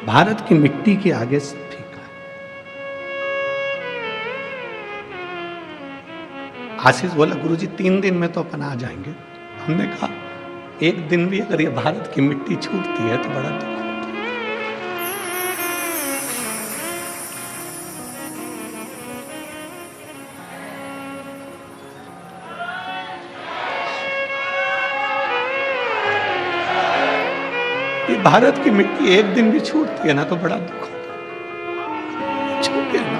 भारत की मिट्टी के आगे सब फीका है। आशीष बोला, गुरुजी 3 दिन में तो अपन आ जाएंगे। हमने कहा एक दिन भी अगर ये भारत की मिट्टी छूटती है तो बड़ा दुख होता है। ये भारत की मिट्टी एक दिन भी छूटती है ना तो बड़ा दुख होता है। छूटे ना।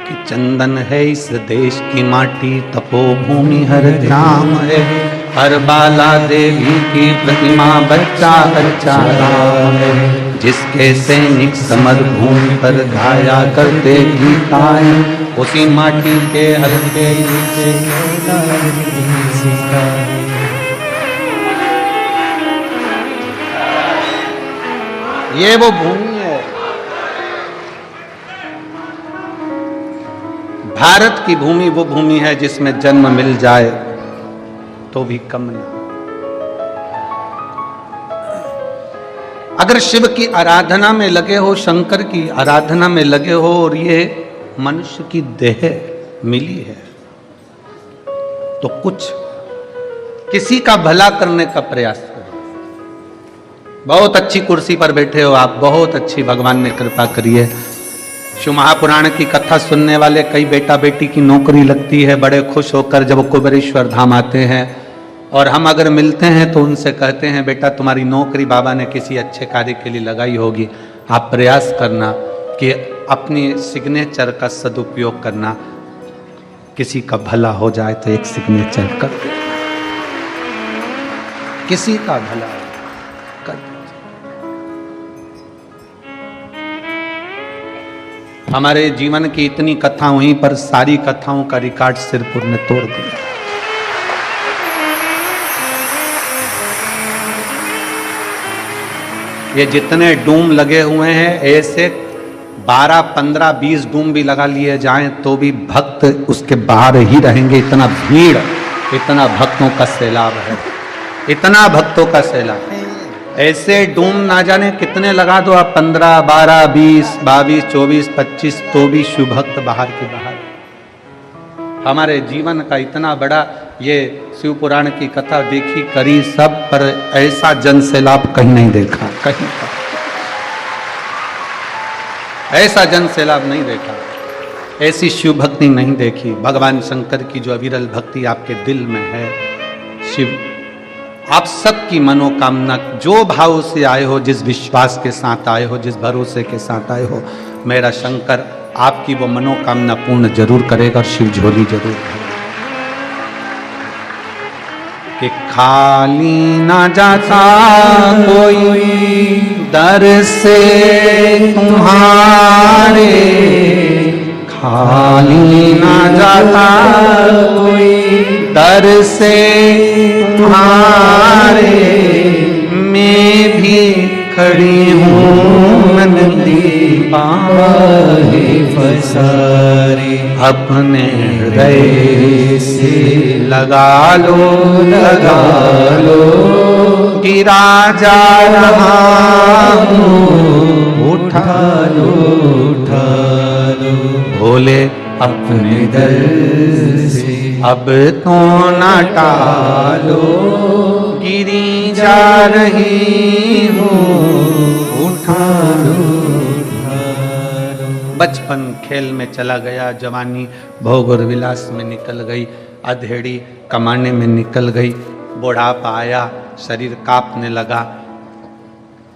कि चंदन है इस देश की माटी, तपोभूमि हर ग्राम है, हर बाला देवी की प्रतिमा बच्चा बच्चा राम है। जिसके सैनिक समर भूमि पर गाया करते गीताएं, उसी माटी के हल्के नीचे ये वो भूमि है। भारत की भूमि वो भूमि है जिसमें जन्म मिल जाए तो भी कम नहीं। अगर शिव की आराधना में लगे हो, शंकर की आराधना में लगे हो और ये मनुष्य की देह मिली है तो कुछ किसी का भला करने का प्रयास करो। बहुत अच्छी कुर्सी पर बैठे हो आप, बहुत अच्छी, भगवान ने कृपा करी है। शिव महापुराण की कथा सुनने वाले कई बेटा बेटी की नौकरी लगती है, बड़े खुश होकर जब कुबेरेश्वर धाम आते हैं और हम अगर मिलते हैं तो उनसे कहते हैं, बेटा तुम्हारी नौकरी बाबा ने किसी अच्छे कार्य के लिए लगाई होगी, आप प्रयास करना कि अपनी सिग्नेचर का सदुपयोग करना, किसी का भला हो जाए तो एक सिग्नेचर कर दे, किसी का भला कर दे। हमारे जीवन की इतनी कथा हुई पर सारी कथाओं का रिकॉर्ड सिरपुर ने तोड़ दिया। ये जितने डूम लगे हुए हैं, ऐसे 12, 15, 20 डूम भी लगा लिए जाएं तो भी भक्त उसके बाहर ही रहेंगे। इतना भीड़, इतना भक्तों का सैलाब है, इतना भक्तों का सैलाब। ऐसे डूम ना जाने कितने लगा दो आप, 15, 12, 20, 22, 24, 25, तो भी शिव भक्त बाहर के बाहर। हमारे जीवन का इतना बड़ा ये शिव पुराण की कथा देखी करी सब, पर ऐसा जन सैलाब कहीं नहीं देखा, कहीं ऐसा जन सैलाब नहीं देखा, ऐसी शिव भक्ति नहीं देखी। भगवान शंकर की जो अविरल भक्ति आपके दिल में है, शिव आप सबकी मनोकामना जो भाव से आए हो, जिस विश्वास के साथ आए हो, जिस भरोसे के साथ आए हो, मेरा शंकर आपकी वो मनोकामना पूर्ण जरूर करेगा और शिव झोली जरूर भरेगा। कि खाली ना जाता कोई दर से तुम्हारे, खाली ना जाता कोई दर से तुम्हारे, मैं भी खड़ी हूँ नंदी बाहे फसारे, अपने हृदय से लगा लो गिरा जा रहा हूँ, उठा लो भोले अपने दर से, अब तो ना टालो, गिरी जा रही हूँ, उठा लो। बचपन खेल में चला गया, जवानी भोग और विलास में निकल गई, अधेड़ी कमाने में निकल गई, बुढ़ापा आया, शरीर कांपने लगा।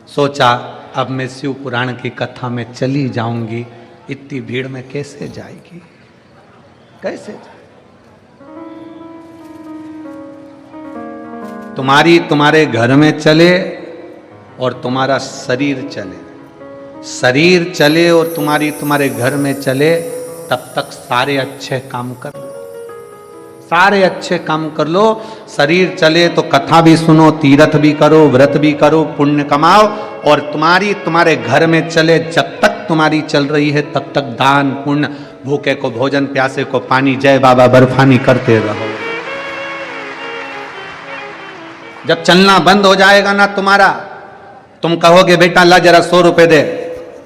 सोचा अब मैं शिव पुराण की कथा में चली जाऊंगी, इतनी भीड़ में कैसे जाएगी, कैसे जाए? तुम्हारी तुम्हारे घर में चले और तुम्हारा शरीर चले, शरीर चले और तुम्हारी तुम्हारे घर में चले, तब तक सारे अच्छे काम कर लो, सारे अच्छे काम कर लो। शरीर चले तो कथा भी सुनो, तीर्थ भी करो, व्रत भी करो, पुण्य कमाओ, और तुम्हारी तुम्हारे घर में चले, जब तक तुम्हारी चल रही है तब तक दान पुण्य, भूखे को भोजन, प्यासे को पानी, जय बाबा बर्फानी करते रहो। जब चलना बंद हो जाएगा ना तुम्हारा, तुम कहोगे बेटा ला जरा 100 रुपए दे,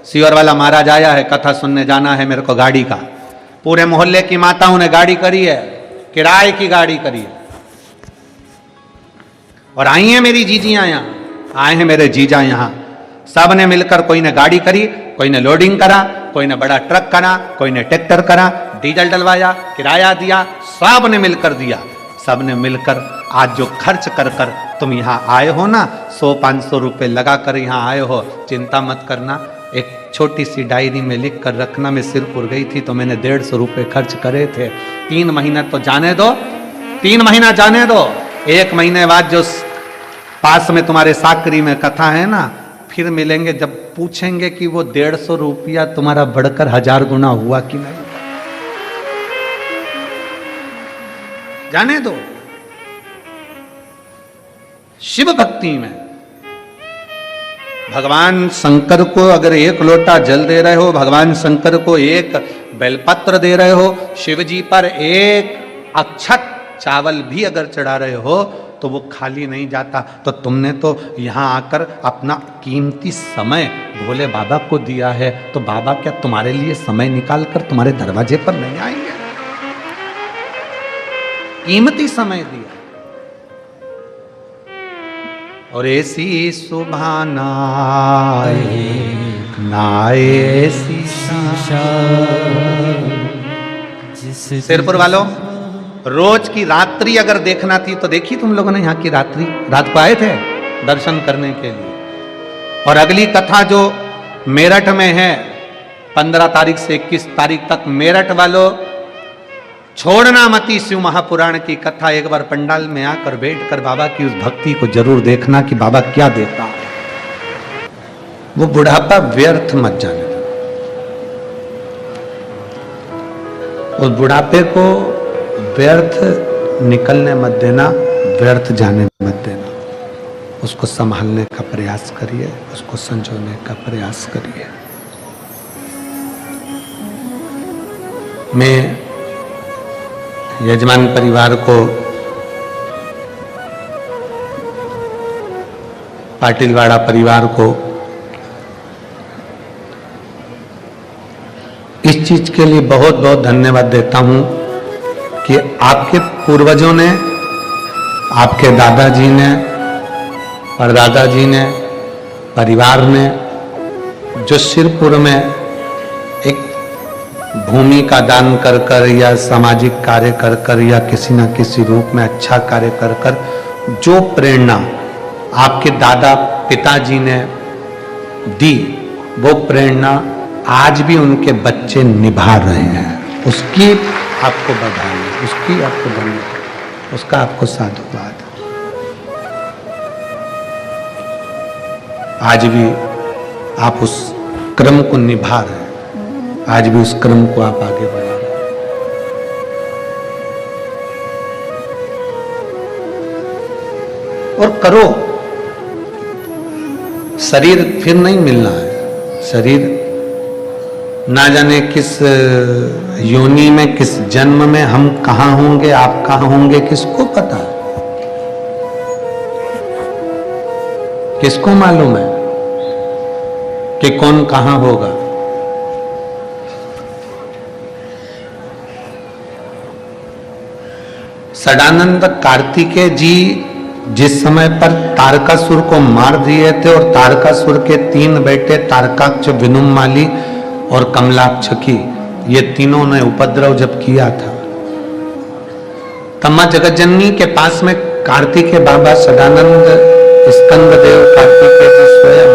सीवर वाला महाराज आया है, कथा सुनने जाना है मेरे को गाड़ी का। पूरे मोहल्ले की माताओं ने गाड़ी करी है, किराए की गाड़ी करी है, और आई हैं मेरी जीजियां यहां, आए हैं मेरे जीजा यहां, सब ने मिलकर, कोई ने गाड़ी करी, कोई ने लोडिंग करा, कोई ने बड़ा ट्रक करा, कोई ने ट्रैक्टर करा, डीजल डलवाया, किराया दिया, सब ने मिलकर दिया। सब ने मिलकर आज जो खर्च कर कर तुम यहाँ आए हो ना, 100-500 रुपए लगा कर यहाँ आए हो, चिंता मत करना। एक छोटी सी डायरी में लिख कर रखना, मैं सिरपुर गई थी तो मैंने 150 रुपए खर्च करे थे। 3 महीना तो जाने दो, 3 महीना जाने दो, 1 महीने बाद जो पास में तुम्हारे साकरी में कथा है ना, फिर मिलेंगे, जब पूछेंगे कि वो 150 रुपया तुम्हारा बढ़कर 1000 गुना हुआ कि नहीं। जाने दो। शिव भक्ति में भगवान शंकर को अगर 1 लोटा जल दे रहे हो, भगवान शंकर को 1 बेलपत्र दे रहे हो, शिव जी पर 1 अक्षत चावल भी अगर चढ़ा रहे हो, तो वो खाली नहीं जाता। तो तुमने तो यहाँ आकर अपना कीमती समय भोले बाबा को दिया है, तो बाबा क्या तुम्हारे लिए समय निकाल कर तुम्हारे दरवाजे पर नहीं आएंगे? कीमती समय दिया। और ऐसी सुबह नाए नाए ऐसी सिरपुर वालों, रोज की रात्रि अगर देखना थी तो देखी तुम लोगों ने यहाँ की रात्रि, रात को आए थे दर्शन करने के लिए। और अगली कथा जो मेरठ में है 15 तारीख से 21 तारीख तक, मेरठ वालों छोड़ना मती शिव महापुराण की कथा, एक बार पंडाल में आकर बैठकर बाबा की उस भक्ति को जरूर देखना कि बाबा क्या देता है। वो बुढ़ापा व्यर्थ मत जाने दो, उस बुढ़ापे को व्यर्थ निकलने मत देना, व्यर्थ जाने मत देना। उसको संभालने का प्रयास करिए, उसको संजोने का प्रयास करिए। मैं यजमान परिवार को, पाटिलवाड़ा परिवार को इस चीज के लिए बहुत बहुत धन्यवाद देता हूं कि आपके पूर्वजों ने, आपके दादाजी ने, परदादाजी ने, परिवार ने जो सिरपुर में एक भूमि का दान कर कर या सामाजिक कार्य कर कर या किसी न किसी रूप में अच्छा कार्य कर कर जो प्रेरणा आपके दादा पिताजी ने दी, वो प्रेरणा आज भी उनके बच्चे निभा रहे हैं। उसकी आपको बधाई, उसकी आपको धन्यवाद, उसका आपको साधुवाद। आज भी आप उस क्रम को निभा रहे हैं, आज भी उस क्रम को आप आगे बढ़ा रहे हैं। और करो, शरीर फिर नहीं मिलना है। शरीर ना जाने किस योनि में, किस जन्म में हम कहां होंगे, आप कहां होंगे, किसको पता है, किसको मालूम है कि कौन कहां होगा। सदानंद कार्तिकेय जी जिस समय पर तारकासुर को मार दिए थे, और तारकासुर के 3 बेटे तारकाक्ष, विनुमाली और कमलाक्षकी, ये तीनों ने उपद्रव जब किया था, तम्मा जगतजननी के पास में कार्तिकेय बाबा सदानंद स्कंददेव कार्तिकेय जी स्वयं,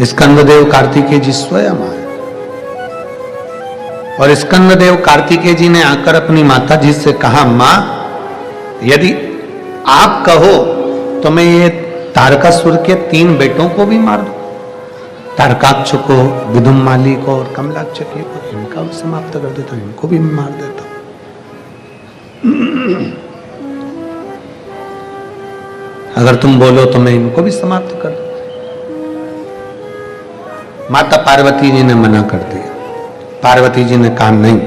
स्कंददेव कार्तिकेय जी स्वयं आए और स्कंददेव कार्तिकेय जी ने आकर अपनी माता जी से कहा, मां यदि आप कहो तो मैं ये तारकासुर के 3 बेटों को भी मार दूं, तारकाक्ष को, विदुम्माली को और कमलाक्ष को, इनका भी समाप्त कर देता हूं, इनको भी मार देता हूं। अगर तुम बोलो तो मैं इनको भी समाप्त कर दूं। माता पार्वती जी ने मना कर दिया। पार्वती जी ने कहा, नहीं,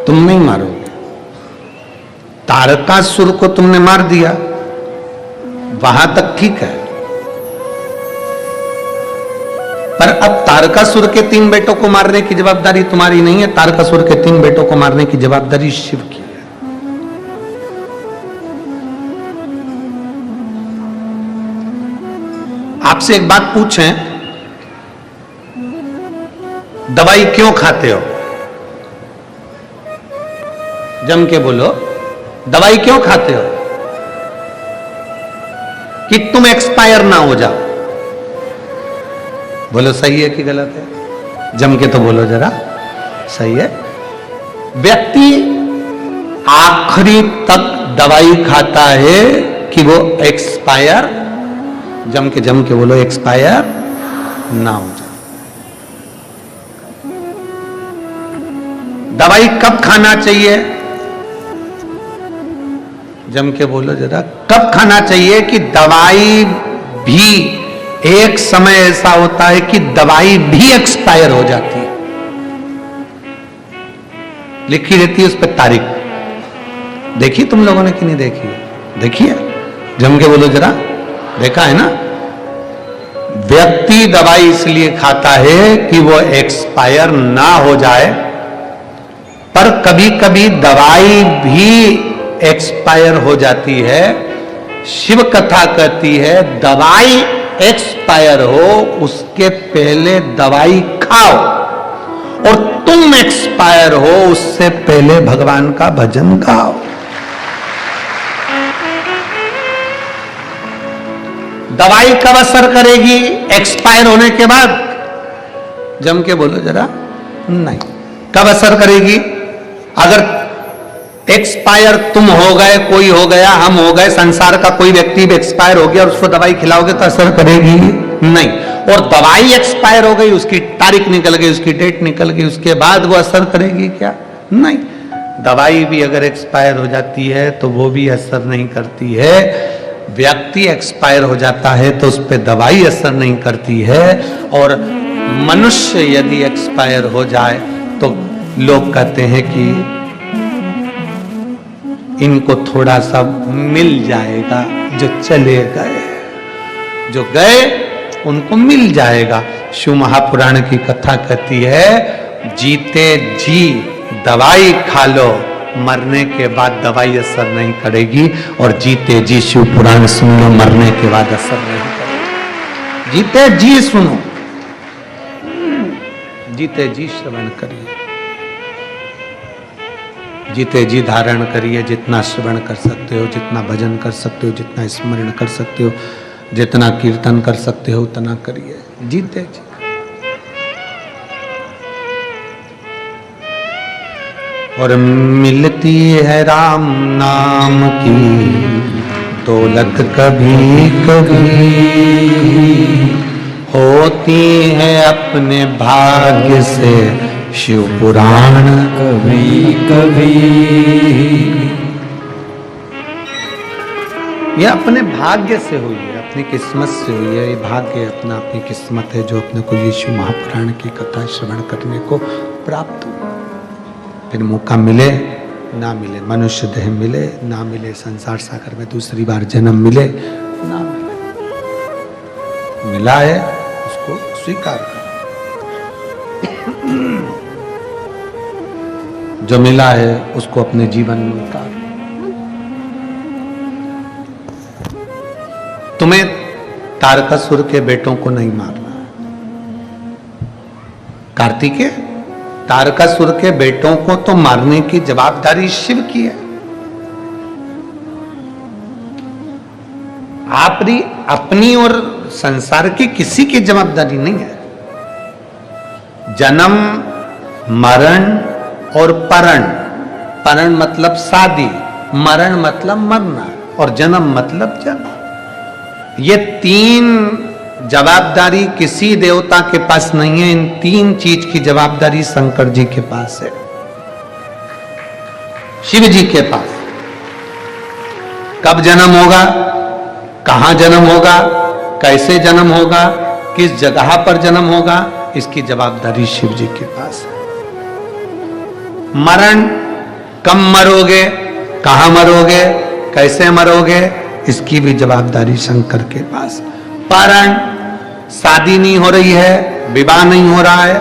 तुम नहीं मारोगे। तारकासुर को तुमने मार दिया, वहां तक ठीक है, पर अब तारकासुर के 3 बेटों को मारने की जवाबदारी तुम्हारी नहीं है, तारकासुर के 3 बेटों को मारने की जवाबदारी शिव की है। आपसे एक बात पूछें, दवाई क्यों खाते हो? जम के बोलो, दवाई क्यों खाते हो? कि तुम एक्सपायर ना हो जाओ। बोलो सही है कि गलत है? जम के तो बोलो जरा, सही है। व्यक्ति आखिरी तक दवाई खाता है कि वो एक्सपायर, जम के बोलो, एक्सपायर ना हो जाए। दवाई कब खाना चाहिए? जम के बोलो जरा, कब खाना चाहिए कि दवाई भी एक समय ऐसा होता है कि दवाई भी एक्सपायर हो जाती है, लिखी रहती है उस पर तारीख। देखी तुम लोगों ने कि नहीं देखी? देखिए, जम के बोलो जरा, देखा है ना? व्यक्ति दवाई इसलिए खाता है कि वो एक्सपायर ना हो जाए, पर कभी कभी दवाई भी एक्सपायर हो जाती है। शिव कथा कहती है दवाई एक्सपायर हो उसके पहले दवाई खाओ, और तुम एक्सपायर हो उससे पहले भगवान का भजन गाओ। दवाई कब असर करेगी? एक्सपायर होने के बाद। जम के बोलो जरा, नहीं। कब असर करेगी? अगर एक्सपायर तुम हो गए, कोई हो गया, हम हो गए, संसार का कोई व्यक्ति भी एक्सपायर हो गया और उसको दवाई खिलाओगे तो असर करेगी? नहीं। और दवाई एक्सपायर हो गई, उसकी तारीख निकल गई, उसकी डेट निकल गई, उसके बाद वो असर करेगी क्या? नहीं। दवाई भी अगर एक्सपायर हो जाती है तो वो भी असर नहीं करती है। व्यक्ति एक्सपायर हो जाता है तो उस पर दवाई असर नहीं करती है। और मनुष्य यदि एक्सपायर हो जाए तो लोग कहते हैं कि इनको थोड़ा सा मिल जाएगा, जो चले गए, जो गए उनको मिल जाएगा। शिव महापुराण की कथा कहती है, जीते जी दवाई खा लो, मरने के बाद दवाई असर नहीं करेगी। और जीते जी शिव पुराण सुन लो, मरने के बाद असर नहीं करेगी। जीते जी सुनो, जीते जी श्रवण करिए, जीते जी धारण करिए। जितना श्रवण कर सकते हो, जितना भजन कर सकते हो, जितना स्मरण कर सकते हो, जितना कीर्तन कर सकते हो उतना करिए। जीते जी। और मिलती है राम नाम की दौलत कभी कभी, होती है अपने भाग्य से शिव पुराण कभी कभी। यह अपने भाग्य से हुई है, अपनी किस्मत से हुई है। ये भाग्य अपना, अपनी किस्मत है जो अपने को ये शिव महापुराण की कथा श्रवण करने को प्राप्त हुई। फिर मौका मिले ना मिले, मनुष्य देह मिले ना मिले, संसार सागर में दूसरी बार जन्म मिले ना मिले, मिला है उसको स्वीकार कर। जो मिला है उसको अपने जीवन में उतार। तुम्हें तारकासुर के बेटों को नहीं मारना है। कार्तिकेय, तारकासुर के बेटों को तो मारने की जवाबदारी शिव की है। आपकी अपनी और संसार की किसी की जवाबदारी नहीं है। जन्म, मरण और परण। परण मतलब शादी, मरण मतलब मरना और जन्म मतलब जन्म। ये तीन जवाबदारी किसी देवता के पास नहीं है। इन तीन चीज की जवाबदारी शंकर जी के पास है, शिव जी के पास। कब जन्म होगा, कहां जन्म होगा, कैसे जन्म होगा, किस जगह पर जन्म होगा, इसकी जवाबदारी शिव जी के पास है। मरण, कब मरोगे, कहां मरोगे, कैसे मरोगे, इसकी भी जवाबदारी शंकर के पास। परण, शादी नहीं हो रही है, विवाह नहीं हो रहा है,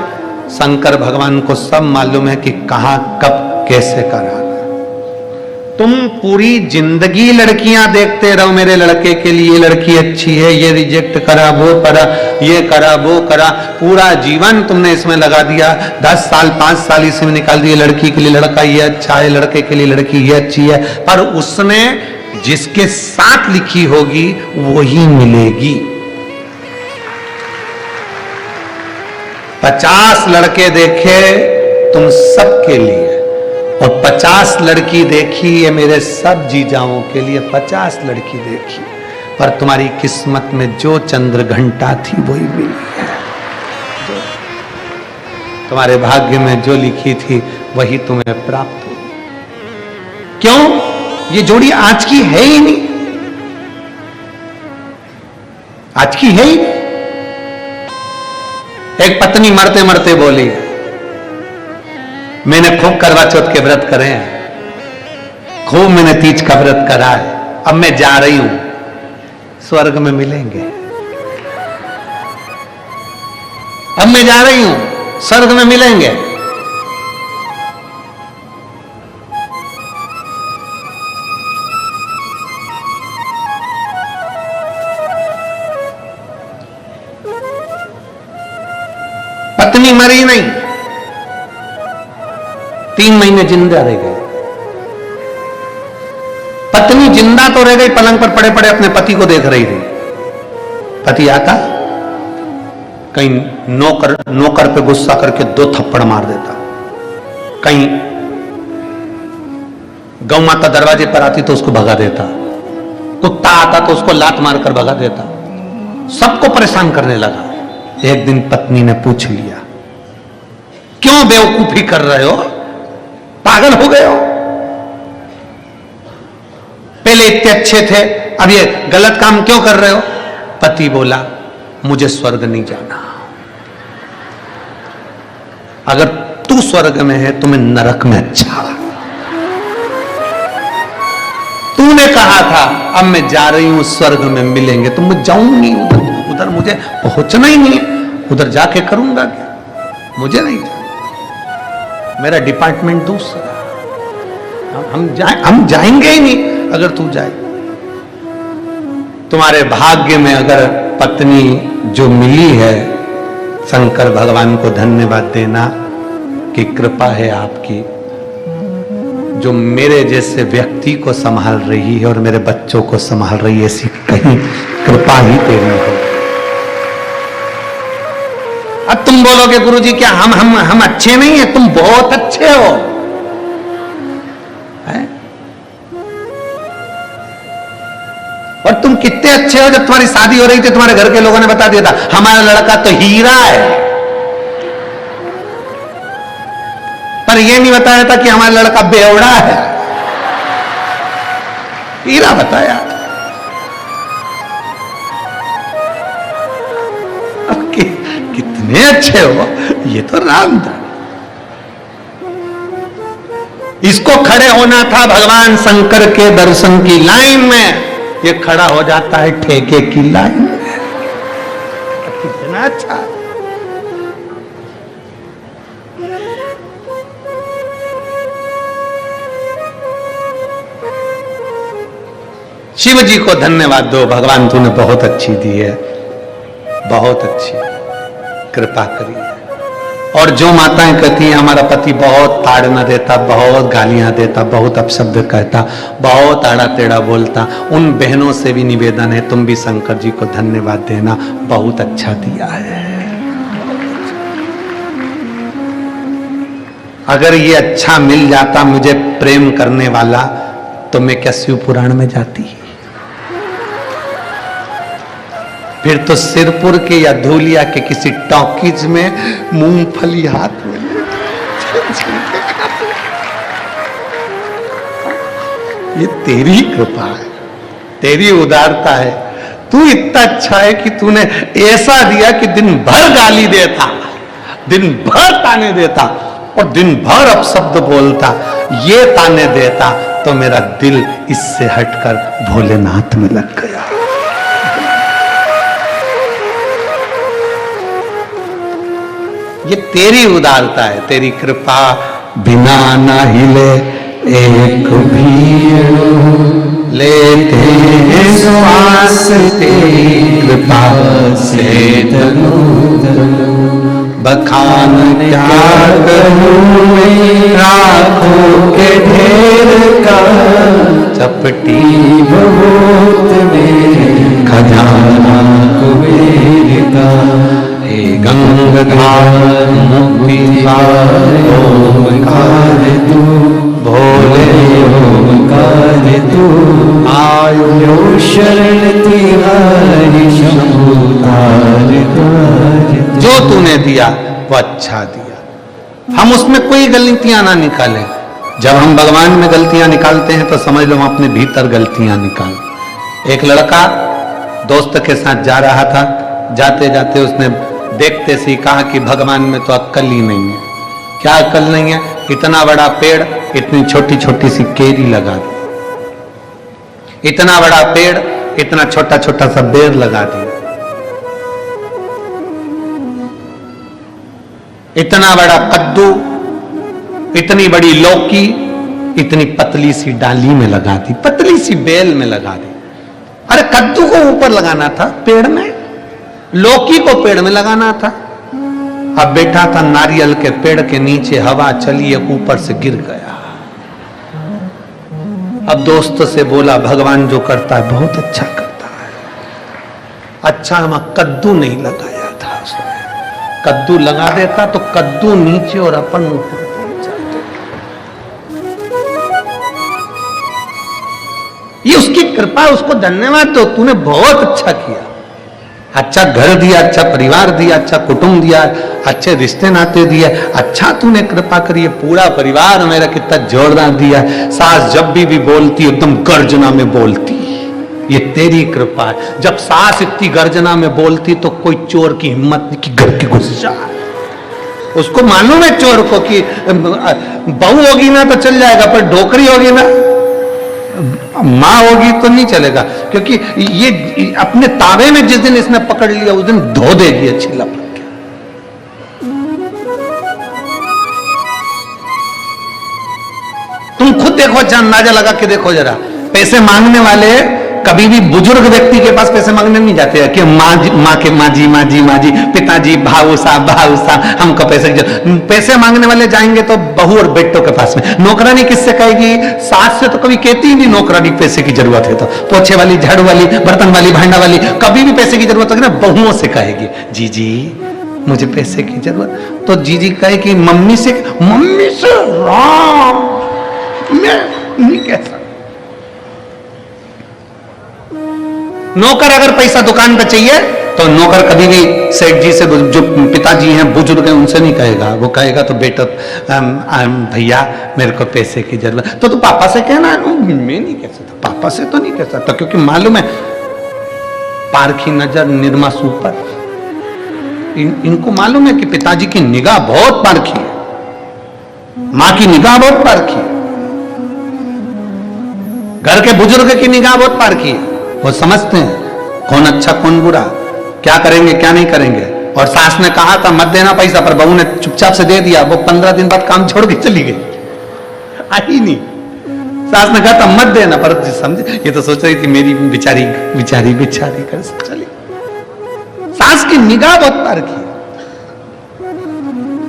शंकर भगवान को सब मालूम है कि कहां, कब, कैसे कराना। तुम पूरी जिंदगी लड़कियां देखते रहो, मेरे लड़के के लिए ये लड़की अच्छी है, ये रिजेक्ट करा, वो करा, ये करा, वो करा। पूरा जीवन तुमने इसमें लगा दिया, 10 साल 5 साल इसमें निकाल दिए। लड़की के लिए लड़का ये अच्छा है, लड़के के लिए लड़की ये अच्छी है, पर उसने जिसके साथ लिखी होगी वही मिलेगी। 50 लड़के देखे तुम सबके लिए और 50 लड़की देखी ये मेरे सब जीजाओं के लिए। 50 लड़की देखी, पर तुम्हारी किस्मत में जो चंद्र घंटा थी वही मिली है। तुम्हारे भाग्य में जो लिखी थी वही तुम्हें प्राप्त हुई। क्यों? ये जोड़ी आज की है ही नहीं, आज की है ही नहीं। एक पत्नी मरते मरते बोली, मैंने खूब करवा चौथ के व्रत करे हैं, खूब मैंने तीज का व्रत करा है, अब मैं जा रही हूं, स्वर्ग में मिलेंगे। अब मैं जा रही हूं, स्वर्ग में मिलेंगे। पत्नी मरी नहीं, 3 महीने जिंदा रह गए। पत्नी जिंदा तो रह गई, पलंग पर पड़े पड़े अपने पति को देख रही थी। पति आता, कहीं नौकर पे गुस्सा करके 2 थप्पड़ मार देता, कहीं गौ माता दरवाजे पर आती तो उसको भगा देता, कुत्ता आता तो उसको लात मारकर भगा देता, सबको परेशान करने लगा। एक दिन पत्नी ने पूछ लिया, क्यों बेवकूफी कर रहे हो, पागल हो गए हो? पहले इतने अच्छे थे, अब ये गलत काम क्यों कर रहे हो? पति बोला, मुझे स्वर्ग नहीं जाना, अगर तू स्वर्ग में है तो मैं नरक में अच्छा। तूने कहा था अब मैं जा रही हूं, स्वर्ग में मिलेंगे, तो मैं जाऊंगी उधर मुझे पहुंचना ही नहीं है, उधर जाके करूंगा क्या, मुझे नहीं जाना, मेरा डिपार्टमेंट दूसरा, हम जाएंगे ही नहीं अगर तू जाए। तुम्हारे भाग्य में अगर पत्नी जो मिली है, शंकर भगवान को धन्यवाद देना कि कृपा है आपकी, जो मेरे जैसे व्यक्ति को संभाल रही है और मेरे बच्चों को संभाल रही है, ऐसी कहीं कृपा ही तेरी हो। अब तुम बोलोगे गुरुजी क्या हम अच्छे नहीं है? तुम बहुत अच्छे हो, है? और तुम कितने अच्छे हो, जब तुम्हारी शादी हो रही थी तुम्हारे घर के लोगों ने बता दिया था हमारा लड़का तो हीरा है, पर यह नहीं बताया था कि हमारा लड़का बेवड़ा है। हीरा बताया। कितने अच्छे हो, ये तो राम था। इसको खड़े होना था भगवान शंकर के दर्शन की लाइन में, ये खड़ा हो जाता है ठेके की लाइन में। कितना अच्छा। शिव जी को धन्यवाद दो, भगवान तूने बहुत अच्छी दी है, बहुत अच्छी कृपा करी है। और जो माताएं कहती हैं हमारा पति बहुत ताड़ना देता, बहुत गालियां देता, बहुत अपशब्द कहता, बहुत आड़ा टेढ़ा बोलता, उन बहनों से भी निवेदन है तुम भी शंकर जी को धन्यवाद देना, बहुत अच्छा दिया है। अगर ये अच्छा मिल जाता मुझे प्रेम करने वाला, तो मैं क्या शिव पुराण में जाती? फिर तो सिरपुर के या धूलिया के किसी टॉकीज में मूंगफली हाथ में ये तेरी कृपा है, तेरी उदारता है। तू इतना अच्छा है कि तूने ऐसा दिया कि दिन भर गाली देता, दिन भर ताने देता और दिन भर अपशब्द बोलता, ये ताने देता तो मेरा दिल इससे हटकर भोलेनाथ में लग गया। ये तेरी उदारता है, तेरी कृपा बिना न हिले एक भी लेते श्वास तेरी कृपा से तनु बखान क्या करूं राखों के ढेर का, चपटी बहुत मेरे खजाना कुबेर का। हे गंगाधार मुक्ति ओंकार तू, भोले ओंकार तू, आयो शरण तिहारी शंभुतार तार। जो तूने दिया वो अच्छा दिया, हम उसमें कोई गलतियां ना निकालें। जब हम भगवान में गलतियां निकालते हैं तो समझ लो हम अपने भीतर गलतियां निकाल। एक लड़का दोस्त के साथ जा रहा था, जाते जाते उसने देखते से कहा कि भगवान में तो अक्ल ही नहीं है। क्या अक्ल नहीं है? इतना बड़ा पेड़ इतनी छोटी छोटी सी केरी लगा दी, इतना बड़ा पेड़ इतना छोटा छोटा सा बेर लगा दिया, इतना बड़ा कद्दू इतनी बड़ी लौकी इतनी पतली सी डाली में लगा दी, पतली सी बेल में लगा दी। अरे कद्दू को ऊपर लगाना था पेड़ में, लौकी को पेड़ में लगाना था। अब बैठा था नारियल के पेड़ के नीचे, हवा चली ऊपर से गिर गया। अब दोस्त से बोला भगवान जो करता है बहुत अच्छा करता है। अच्छा हम कद्दू नहीं लगाया था उसने, कद्दू लगा देता तो कद्दू नीचे और अपन ऊपर पहुंच जाते। ये उसकी कृपा, उसको धन्यवाद दो, तूने बहुत अच्छा किया। अच्छा घर दिया, अच्छा परिवार दिया, अच्छा कुटुंब दिया, अच्छे रिश्ते नाते दिए, अच्छा तूने कृपा करी है। पूरा परिवार मेरा कितना जोरदार दिया। सास जब भी बोलती एकदम गर्जना में बोलती, ये तेरी कृपा है। जब सास इतनी गर्जना में बोलती तो कोई चोर की हिम्मत नहीं कि घर के घुस जाए। उसको मालूम है चोर को कि बहू होगी ना तो चल जाएगा, पर ढोकरी होगी ना, मां होगी तो नहीं चलेगा, क्योंकि ये अपने ताबे में जिस दिन इसने पकड़ लिया उस दिन धो देगी अच्छी लपट के। तुम खुद देखो, अच्छा अंदाजा लगा के देखो जरा। पैसे मांगने वाले कभी भी बुजुर्ग व्यक्ति के पास पैसे मांगने नहीं जाते हैं कि माँ जी, पिताजी, भाऊ साहब हमको पैसे मांगने वाले जाएंगे तो बहू और बेटों के पास में। नौकरानी किससे कहेगी? सास से तो कभी कहती ही नहीं नौकरानी पैसे की जरूरत है तो। पोछे वाली, झाड़ू वाली, बर्तन वाली, भांडा वाली, कभी भी पैसे की जरूरत होगी ना बहुओं से कहेगी जी मुझे पैसे की जरूरत। तो जीजी कहे कि मम्मी से राम मैं नहीं कह सकता। नौकर अगर पैसा दुकान पे चाहिए तो नौकर कभी भी सेठ जी से, जो पिताजी हैं बुजुर्ग हैं, उनसे नहीं कहेगा। वो कहेगा तो बेटा भैया मेरे को पैसे की जरूरत, तो पापा से कहना है। मैं नहीं कह सकता, पापा से तो नहीं कह सकता, क्योंकि मालूम है पारखी नजर निर्मा सुपर। इनको मालूम है कि पिताजी की निगाह बहुत पारखी है, मां की निगाह बहुत पारखी है, घर के बुजुर्ग की निगाह बहुत पारखी है। वो समझते हैं कौन अच्छा कौन बुरा, क्या करेंगे क्या नहीं करेंगे। और सास ने कहा था मत देना पैसा, पर बहू ने चुपचाप से दे दिया। वो 15 दिन बाद काम छोड़ के चली गई, आई नहीं। सास ने कहा था मत देना, पर समझे ये तो सोच रही थी मेरी बिचारी कर चली। सास की निगाह बहुत पारखी है।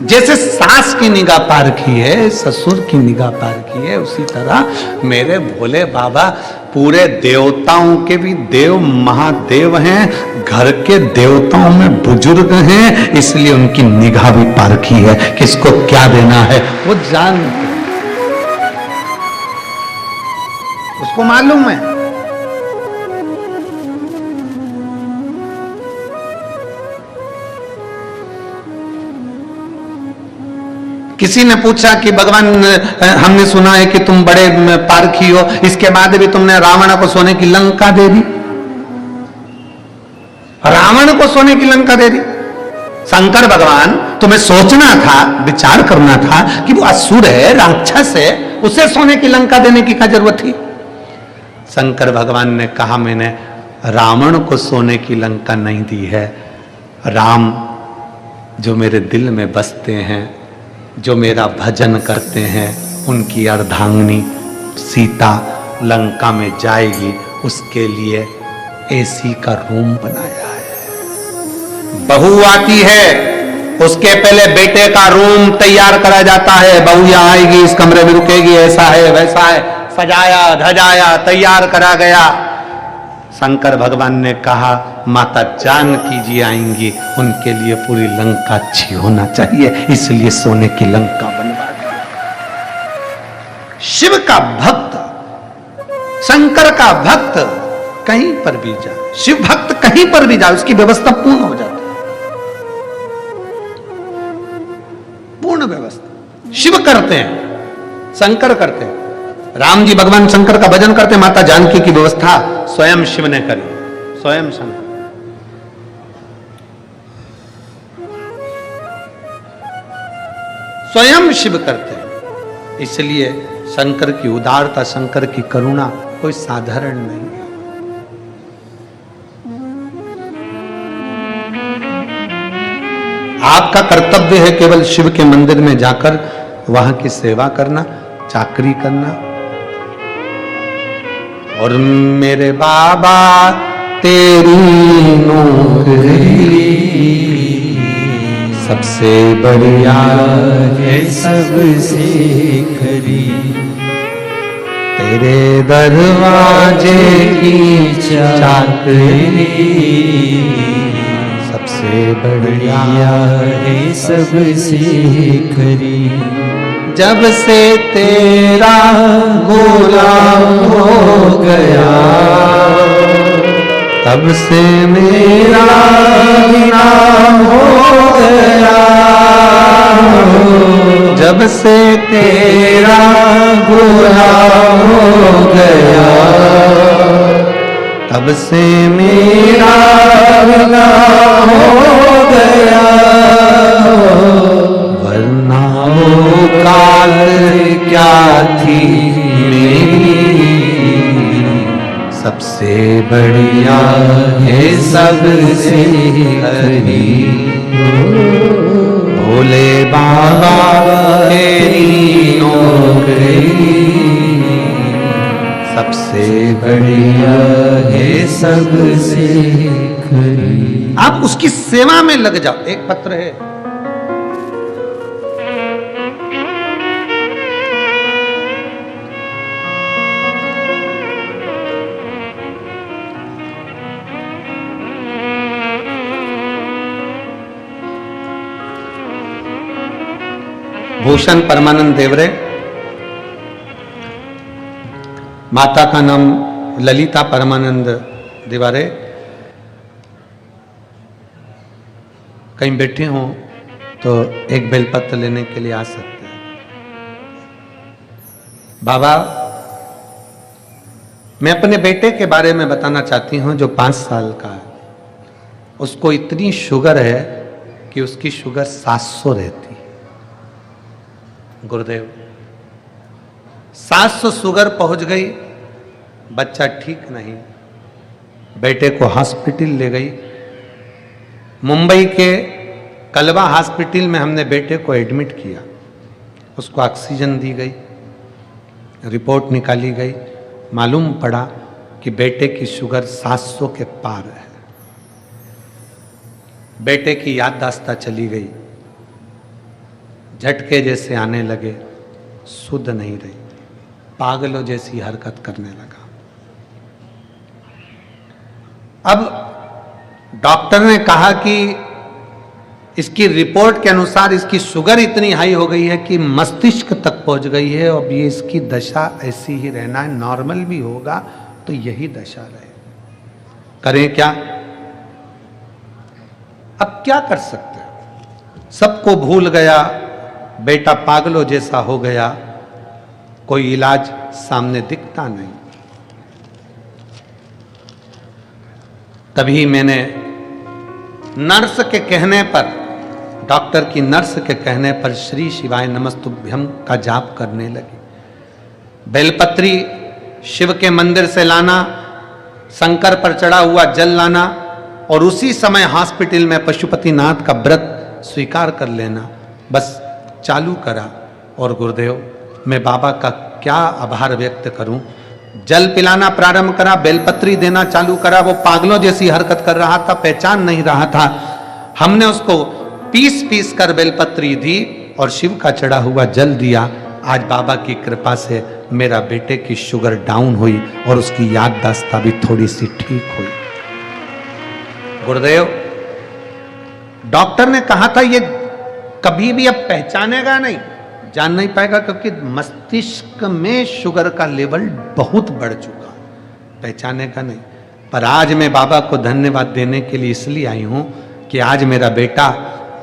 जैसे सास की निगाह पारखी है, ससुर की निगाह पारखी है, उसी तरह मेरे भोले बाबा पूरे देवताओं के भी देव महादेव हैं, घर के देवताओं में बुजुर्ग हैं, इसलिए उनकी निगाह भी पारखी है, किसको क्या देना है वो जानते हैं, उसको मालूम है। किसी ने पूछा कि भगवान हमने सुना है कि तुम बड़े पारखी हो, इसके बाद भी तुमने रावण को सोने की लंका दे दी, रावण को सोने की लंका दे दी। शंकर भगवान तुम्हें सोचना था, विचार करना था कि वो असुर है, राक्षस है, उसे सोने की लंका देने की क्या जरूरत थी। शंकर भगवान ने कहा मैंने रावण को सोने की लंका नहीं दी है, राम जो मेरे दिल में बसते हैं, जो मेरा भजन करते हैं, उनकी अर्धांगिनी सीता लंका में जाएगी, उसके लिए एसी का रूम बनाया है। बहू आती है, उसके पहले बेटे का रूम तैयार करा जाता है, बहू यहाँ आएगी, इस कमरे में रुकेगी, ऐसा है वैसा है, सजाया धजाया तैयार करा गया। शंकर भगवान ने कहा माता जानकी जी आएंगी, उनके लिए पूरी लंका अच्छी होना चाहिए, इसलिए सोने की लंका बनवा दी। शिव का भक्त, शंकर का भक्त कहीं पर भी जाए, शिव भक्त कहीं पर भी जाए, उसकी व्यवस्था पूर्ण हो जाती है, पूर्ण व्यवस्था। शिव करते हैं, शंकर करते हैं, राम जी भगवान शंकर का भजन करते, माता जानकी की व्यवस्था स्वयं शिव ने करी, स्वयं शंकर। स्वयं शिव करते हैं, इसलिए शंकर की उदारता, शंकर की करुणा कोई साधारण नहीं है। आपका कर्तव्य है केवल शिव के मंदिर में जाकर वहां की सेवा करना, चाकरी करना। और मेरे बाबा तेरी नौकरी सबसे बढ़िया है सबसे खरी, तेरे दरवाजे की चाकरी सबसे बढ़िया है सबसे खरी। जब से तेरा गुलाम हो गया, तब से मेरा नाम हो गया। जब से तेरा गुलाम हो गया, तब से मेरा नाम हो गया। वरना वो काल क्या थी मेरी, सबसे बढ़िया है सबसे खरी। भोले बाबा तेरी नौकरी सबसे बढ़िया है सबसे खरी। आप उसकी सेवा में लग जाओ। एक पत्र है, भूषण परमानंद देवरे, माता का नाम ललिता परमानंद दिवारे। कहीं बैठे हो तो एक बेलपत्र लेने के लिए आ सकते हैं। बाबा, मैं अपने बेटे के बारे में बताना चाहती हूं जो 5 साल का है। उसको इतनी शुगर है कि उसकी शुगर 700 रहती है। गुरुदेव, 700 शुगर पहुंच गई, बच्चा ठीक नहीं, बेटे को हॉस्पिटल ले गई। मुंबई के कलवा हॉस्पिटल में हमने बेटे को एडमिट किया, उसको ऑक्सीजन दी गई, रिपोर्ट निकाली गई, मालूम पड़ा कि बेटे की शुगर 700 के पार है। बेटे की याददाश्त चली गई, झटके जैसे आने लगे, सुध नहीं रही, पागलों जैसी हरकत करने लगा। अब डॉक्टर ने कहा कि इसकी रिपोर्ट के अनुसार इसकी शुगर इतनी हाई हो गई है कि मस्तिष्क तक पहुंच गई है। अब ये इसकी दशा ऐसी ही रहना है, नॉर्मल भी होगा तो यही दशा रहे। करें क्या? अब क्या कर सकते हैं? सबको भूल गया, बेटा पागलों जैसा हो गया, कोई इलाज सामने दिखता नहीं। तभी मैंने नर्स के कहने पर, डॉक्टर की नर्स के कहने पर श्री शिवाय नमस्तुभ्यम का जाप करने लगी। बेलपत्री शिव के मंदिर से लाना, शंकर पर चढ़ा हुआ जल लाना और उसी समय हॉस्पिटल में पशुपतिनाथ का व्रत स्वीकार कर लेना, बस चालू करा। और गुरुदेव, मैं बाबा का क्या आभार व्यक्त करूं। जल पिलाना प्रारंभ करा, बेलपत्री देना चालू करा। वो पागलों जैसी हरकत कर रहा था, पहचान नहीं रहा था। हमने उसको पीस पीस कर बेलपत्री दी और शिव का चढ़ा हुआ जल दिया। आज बाबा की कृपा से मेरा बेटे की शुगर डाउन हुई और उसकी याददाश्त भी थोड़ी सी ठीक हुई। गुरुदेव, डॉक्टर ने कहा था ये कभी भी अब पहचानेगा नहीं, जान नहीं पाएगा, क्योंकि मस्तिष्क में शुगर का लेवल बहुत बढ़ चुका, पहचानेगा नहीं। पर आज मैं बाबा को धन्यवाद देने के लिए इसलिए आई हूं कि आज मेरा बेटा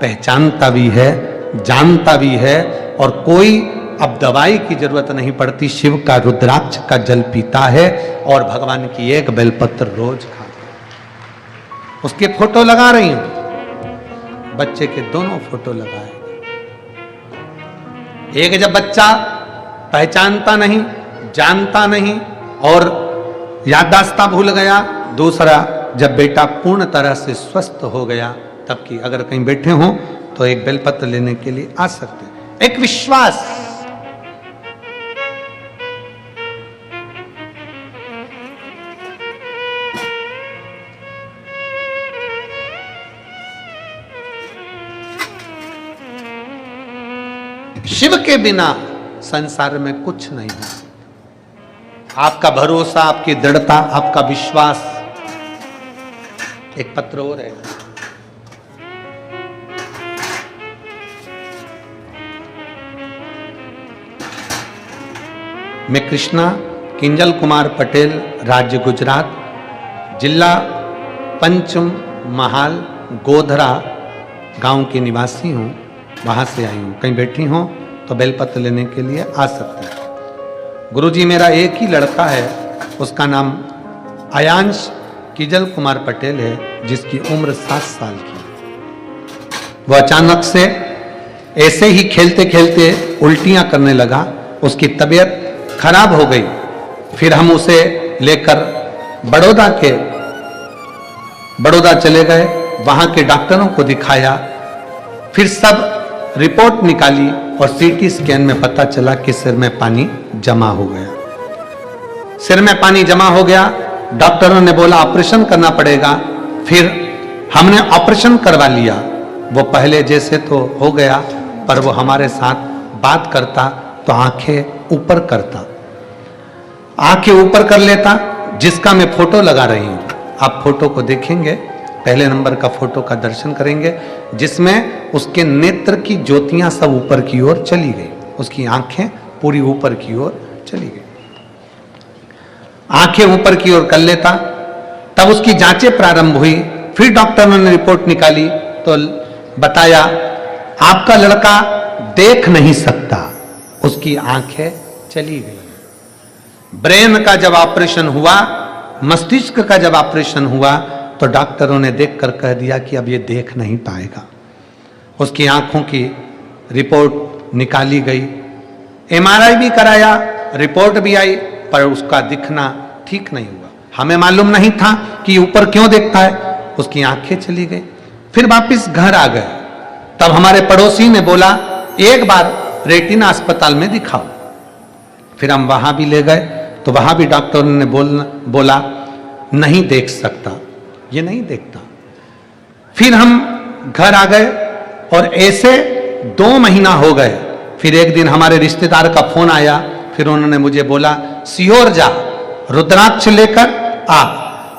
पहचानता भी है, जानता भी है और कोई अब दवाई की जरूरत नहीं पड़ती। शिव का रुद्राक्ष का जल पीता है और भगवान की एक बेलपत्र रोज खाता। उसके फोटो लगा रही हूं, बच्चे के दोनों फोटो लगाए। एक जब बच्चा पहचानता नहीं, जानता नहीं और याददाश्त भूल गया, दूसरा जब बेटा पूर्ण तरह से स्वस्थ हो गया, तब की अगर कहीं बैठे हो तो एक बेलपत्र लेने के लिए आ सकते हैं। एक विश्वास, शिव के बिना संसार में कुछ नहीं है। आपका भरोसा, आपकी दृढ़ता, आपका विश्वास। एक पत्र और है, मैं कृष्णा किंजल कुमार पटेल, राज्य गुजरात, जिला पंचम महाल गोधरा गांव की निवासी हूं। वहां से आई हूं। कहीं बैठी हो तो बेलपत्र लेने के लिए आ सकते हैं। गुरुजी, मेरा एक ही लड़का है, उसका नाम आयांश किजल कुमार पटेल है, जिसकी उम्र 7 साल की है। वह अचानक से ऐसे ही खेलते खेलते उल्टियां करने लगा, उसकी तबीयत खराब हो गई। फिर हम उसे लेकर बड़ौदा चले गए, वहां के डॉक्टरों को दिखाया। फिर सब रिपोर्ट निकाली और सीटी स्कैन में पता चला कि सिर में पानी जमा हो गया। सिर में पानी जमा हो गया, डॉक्टरों ने बोला ऑपरेशन करना पड़ेगा। फिर हमने ऑपरेशन करवा लिया। वो पहले जैसे तो हो गया, पर वो हमारे साथ बात करता तो आंखें ऊपर करता, आंखें ऊपर कर लेता, जिसका मैं फोटो लगा रही हूं। आप फोटो को देखेंगे, पहले नंबर का फोटो का दर्शन करेंगे, जिसमें उसके नेत्र की ज्योतियां सब ऊपर की ओर चली गई, उसकी आंखें पूरी ऊपर की ओर चली गई। आंखें ऊपर की ओर कर लेता, तब उसकी जांचें प्रारंभ हुई। फिर डॉक्टरों ने रिपोर्ट निकाली तो बताया आपका लड़का देख नहीं सकता, उसकी आंखें चली गई। ब्रेन का जब ऑपरेशन हुआ, मस्तिष्क का जब ऑपरेशन हुआ, तो डॉक्टरों ने देखकर कह दिया कि अब ये देख नहीं पाएगा। उसकी आंखों की रिपोर्ट निकाली गई, एमआरआई भी कराया, रिपोर्ट भी आई, पर उसका दिखना ठीक नहीं हुआ। हमें मालूम नहीं था कि ऊपर क्यों देखता है, उसकी आंखें चली गई। फिर वापिस घर आ गए। तब हमारे पड़ोसी ने बोला एक बार रेटिना अस्पताल में दिखाओ। फिर हम वहां भी ले गए, तो वहां भी डॉक्टर ने बोला नहीं देख सकता, ये नहीं देखता। फिर हम घर आ गए और ऐसे 2 महीना हो गए। फिर एक दिन हमारे रिश्तेदार का फोन आया, फिर उन्होंने मुझे बोला सीहोर जा, रुद्राक्ष लेकर आ।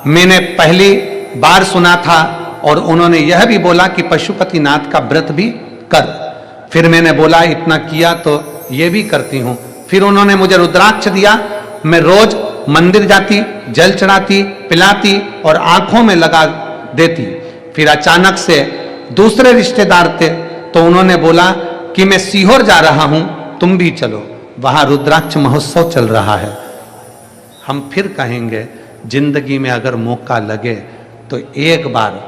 मैंने पहली बार सुना था और उन्होंने यह भी बोला कि पशुपतिनाथ का व्रत भी कर। फिर मैंने बोला इतना किया तो ये भी करती हूं। फिर उन्होंने मुझे रुद्राक्ष दिया, मैं रोज मंदिर जाती, जल चढ़ाती, पिलाती और आंखों में लगा देती। फिर अचानक से दूसरे रिश्तेदार थे तो उन्होंने बोला कि मैं सीहोर जा रहा हूं, तुम भी चलो, वहां रुद्राक्ष महोत्सव चल रहा है। हम फिर कहेंगे जिंदगी में अगर मौका लगे तो एक बार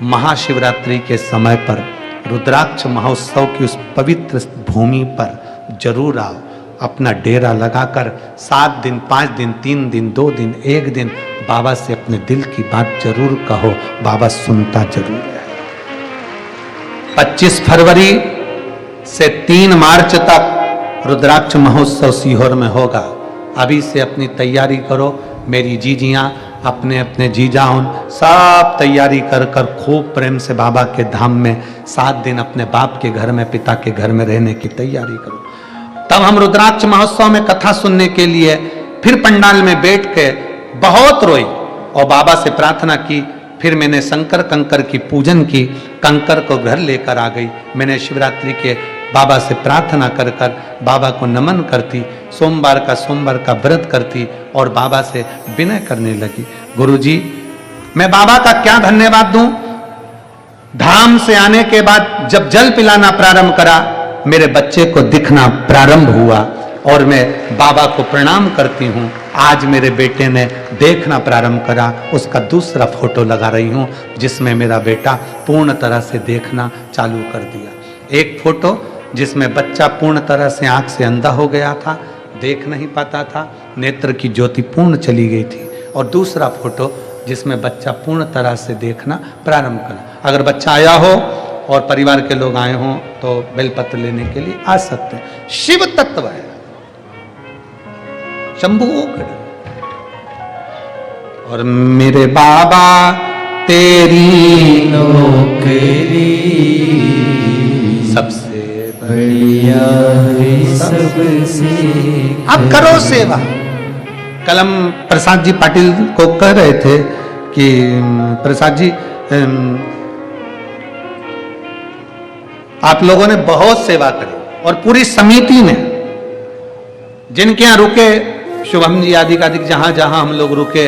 महाशिवरात्रि के समय पर रुद्राक्ष महोत्सव की उस पवित्र भूमि पर जरूर आओ। अपना डेरा लगाकर 7 दिन, 5 दिन, 3 दिन, 2 दिन, 1 दिन बाबा से अपने दिल की बात जरूर कहो, बाबा सुनता जरूर है। 25 फरवरी से 3 मार्च तक रुद्राक्ष महोत्सव सीहोर में होगा। अभी से अपनी तैयारी करो। मेरी जीजियां, अपने अपने जीजाओं सब तैयारी कर कर खूब प्रेम से बाबा के धाम में 7 दिन अपने बाप के घर में, पिता के घर में रहने की तैयारी करो। तब हम रुद्राक्ष महोत्सव में कथा सुनने के लिए फिर पंडाल में बैठ के बहुत रोई और बाबा से प्रार्थना की। फिर मैंने शंकर कंकर की पूजन की, कंकर को घर लेकर आ गई। मैंने शिवरात्रि के बाबा से प्रार्थना कर कर बाबा को नमन करती, सोमवार का व्रत करती और बाबा से विनय करने लगी, गुरुजी मैं बाबा का क्या धन्यवाद दूं। धाम से आने के बाद जब जल पिलाना प्रारंभ करा, मेरे बच्चे को दिखना प्रारंभ हुआ और मैं बाबा को प्रणाम करती हूं। आज मेरे बेटे ने देखना प्रारंभ करा, उसका दूसरा फोटो लगा रही हूं जिसमें मेरा बेटा पूर्ण तरह से देखना चालू कर दिया। एक फोटो जिसमें बच्चा पूर्ण तरह से आंख से अंधा हो गया था, देख नहीं पाता था, नेत्र की ज्योति पूर्ण चली गई थी, और दूसरा फोटो जिसमें बच्चा पूर्ण तरह से देखना प्रारंभ करा। अगर बच्चा आया हो और परिवार के लोग आए हों तो बेलपत्र लेने के लिए आ सकते हैं। शिव तत्व है, शंभू खड़ी। और मेरे बाबा तेरी नौकरी सबसे बढ़िया है सबसे। अब करो सेवा। कलम प्रसाद जी पाटिल को कह रहे थे कि प्रसाद जी आप लोगों ने बहुत सेवा करी और पूरी समिति ने, जिनके यहाँ रुके, शुभम जी आदि जहां जहां हम लोग रुके,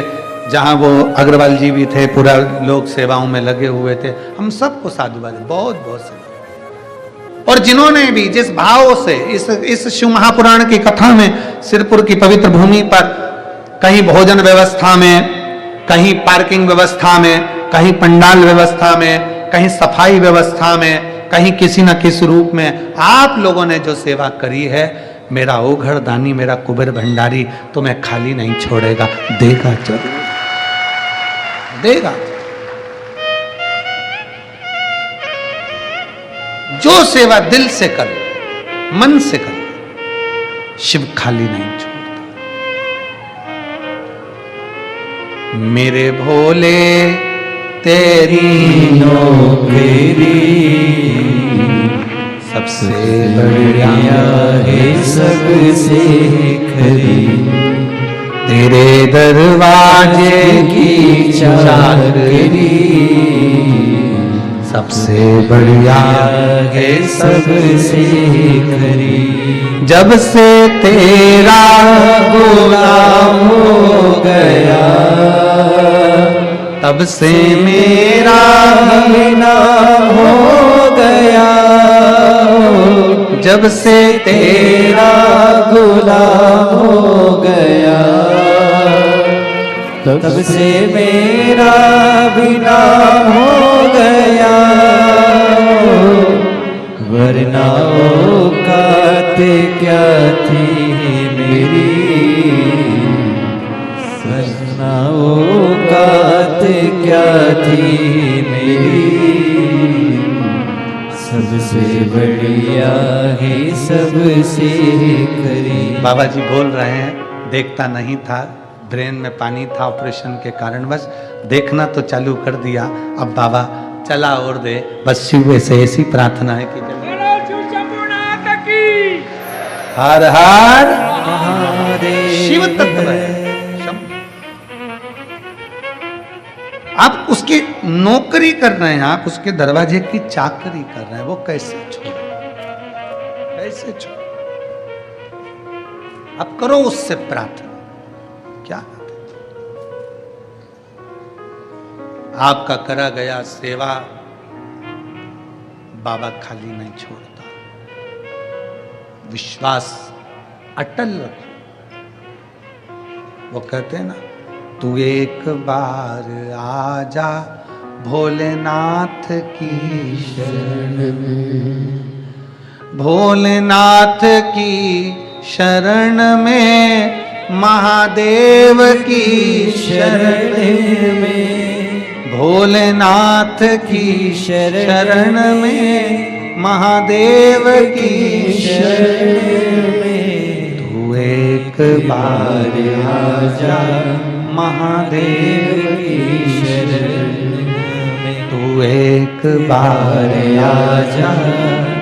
जहां वो अग्रवाल जी भी थे, पूरा लोग सेवाओं में लगे हुए थे, हम सबको साधुवाद, बहुत बहुत सेवा। और जिन्होंने भी जिस भाव से इस शिव महापुराण की कथा में सिरपुर की पवित्र भूमि पर कहीं भोजन व्यवस्था में, कहीं पार्किंग व्यवस्था में, कहीं पंडाल व्यवस्था में, कहीं सफाई व्यवस्था में, कहीं किसी न किसी रूप में आप लोगों ने जो सेवा करी है, मेरा ओघड़ दानी, मेरा कुबेर भंडारी तुम्हें खाली नहीं छोड़ेगा, देगा जरूर, देगा। जो सेवा दिल से कर, मन से कर, शिव खाली नहीं छोड़ता। मेरे भोले तेरी नौकरी सबसे बढ़िया है सबसे खरी, तेरे दरवाजे की चाकरी सबसे बढ़िया है सबसे खरी। जब से तेरा गुलाम हो गया, तब से मेरा बिना हो गया। जब से तेरा गुलाम हो गया, तब से मेरा बिना हो गया। वरना औकात क्या थी मेरी, वरना औकात क्या थी मेरी, सबसे बढ़िया है सबसे खरी। बाबा जी बोल रहे हैं, देखता नहीं था, ब्रेन में पानी था ऑपरेशन के कारणवश, देखना तो चालू कर दिया, अब बाबा चला और दे। बस शिव से ऐसी प्रार्थना है कि हर हर महादेव। शिव तत्व है। आप उसकी नौकरी कर रहे हैं, आप उसके दरवाजे की चाकरी कर रहे हैं, वो कैसे छोड़े? कैसे छोड़े? आप करो उससे प्रार्थना। क्या आपका करा गया सेवा बाबा खाली नहीं छोड़ता। विश्वास अटल रखो। वो कहते हैं ना, तू एक बार आजा भोलेनाथ की शरण में, भोलेनाथ की शरण में, महादेव की शरण में, भोलेनाथ की शरण में, महादेव की शरण में, तू एक बार आजा महादेव की शरण में, तू एक बार आजा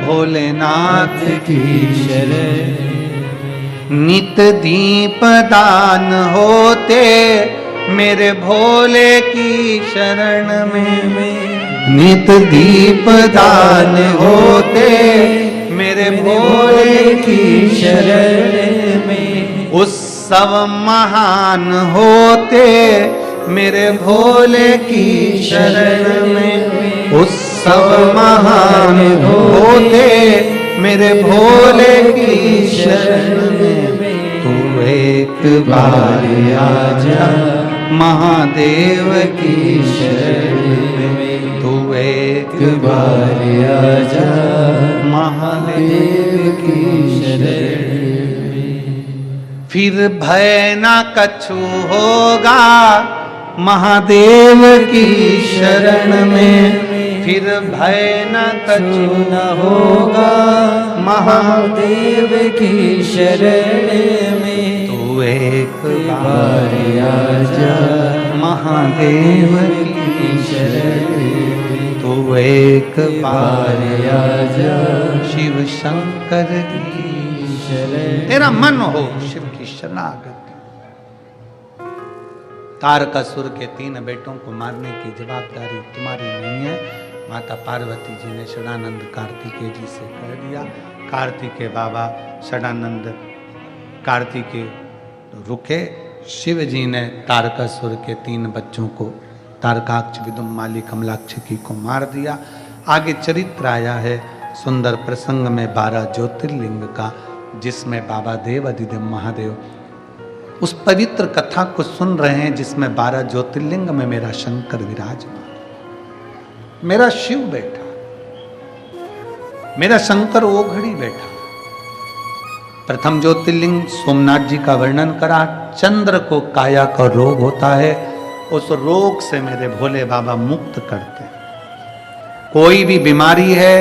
भोलेनाथ की शरण में। नित दीप दान होते मेरे भोले की शरण में, नित दीप दान होते मेरे भोले की शरण में, उत्सव महान होते मेरे भोले की शरण में, उत्सव महान होते मेरे भोले की शरण में, तू एक बार आजा महादेव की शरण में, तू एक बार आजा महादेव की शरण में। फिर भय ना कछु होगा महादेव की शरण में, फिर भय न कछु न होगा महादेव की शरण में, तू एक बार आजा महादेव की शरण में, तू एक बार आजा शिव शंकर की शरण। तेरा मन हो शिव की शरणागति। तारकासुर के 3 बेटों को मारने की जवाबदारी तुम्हारी नहीं है। माता पार्वती जी ने षडानंद कार्तिकेय जी से कह दिया। कार्तिकेय बाबा षडानंद कार्तिकेय रुके। शिव जी ने तारकासुर के 3 बच्चों को तारकाक्ष, विदुम्माली, कमलाक्षकी को मार दिया। आगे चरित्र आया है सुंदर प्रसंग में 12 ज्योतिर्लिंग का, जिसमें बाबा देव अधिदेव महादेव उस पवित्र कथा को सुन रहे हैं जिसमें 12 ज्योतिर्लिंग में मेरा शंकर विराजमान, मेरा शिव बैठा, मेरा शंकर ओघड़ी बैठा। प्रथम ज्योतिर्लिंग सोमनाथ जी का वर्णन करा। चंद्र को काया का रोग होता है, उस रोग से मेरे भोले बाबा मुक्त करते हैं। कोई भी बीमारी है,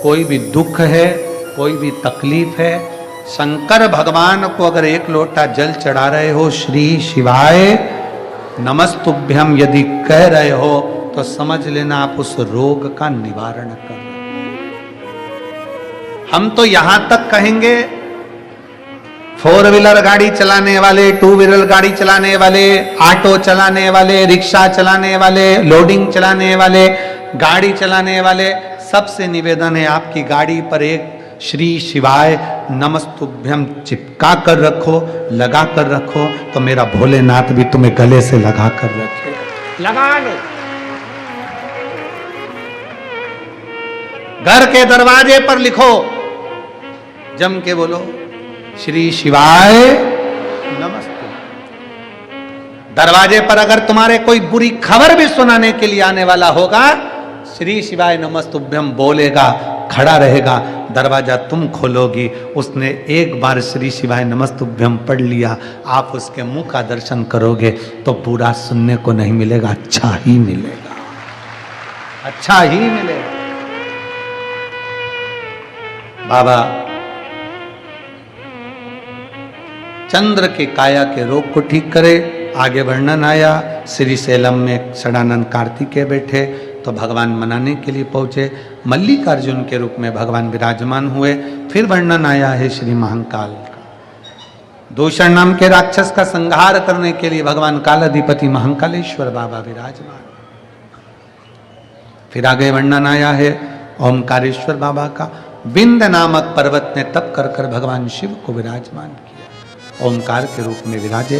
कोई भी दुख है, कोई भी तकलीफ है, शंकर भगवान को अगर 1 लोटा जल चढ़ा रहे हो, श्री शिवाय नमस्तुभ्यम यदि कह रहे हो, तो समझ लेना आप उस रोग का निवारण कर रहे हो। हम तो यहां तक कहेंगे 4 व्हीलर गाड़ी चलाने वाले, 2 व्हीलर गाड़ी चलाने वाले, ऑटो चलाने वाले, रिक्शा चलाने वाले, लोडिंग चलाने वाले, गाड़ी चलाने वाले, सबसे निवेदन है आपकी गाड़ी पर एक श्री शिवाय नमस्तुभ्यम चिपका कर रखो, लगा कर रखो, तो मेरा भोलेनाथ भी तुम्हें गले से लगा कर रखे। लगा लो। घर के दरवाजे पर लिखो, जम के बोलो श्री शिवाय नमस्ते। दरवाजे पर अगर तुम्हारे कोई बुरी खबर भी सुनाने के लिए आने वाला होगा, श्री शिवाय नमस्तुभ्यम बोलेगा, खड़ा रहेगा, दरवाजा तुम खोलोगी। उसने एक बार श्री शिवाय नमस्तुभ्यम पढ़ लिया, आप उसके मुंह का दर्शन करोगे तो बुरा सुनने को नहीं मिलेगा, अच्छा ही मिलेगा, अच्छा ही मिलेगा। बाबा चंद्र के काया के रोग को ठीक करे। आगे वर्णन आया, श्री सेलम में षडानंद कार्तिकेय बैठे तो भगवान मनाने के लिए पहुंचे, मल्लिकार्जुन के रूप में भगवान विराजमान हुए। फिर वर्णन आया है श्री महाकाल का। दूषण नाम के राक्षस का संहार करने के लिए भगवान कालाधिपति महाकालेश्वर बाबा विराजमान। फिर आगे वर्णन आया है ओमकारेश्वर बाबा का। विंद नामक पर्वत ने तप कर कर भगवान शिव को विराजमान किया, ओमकार के रूप में विराजे।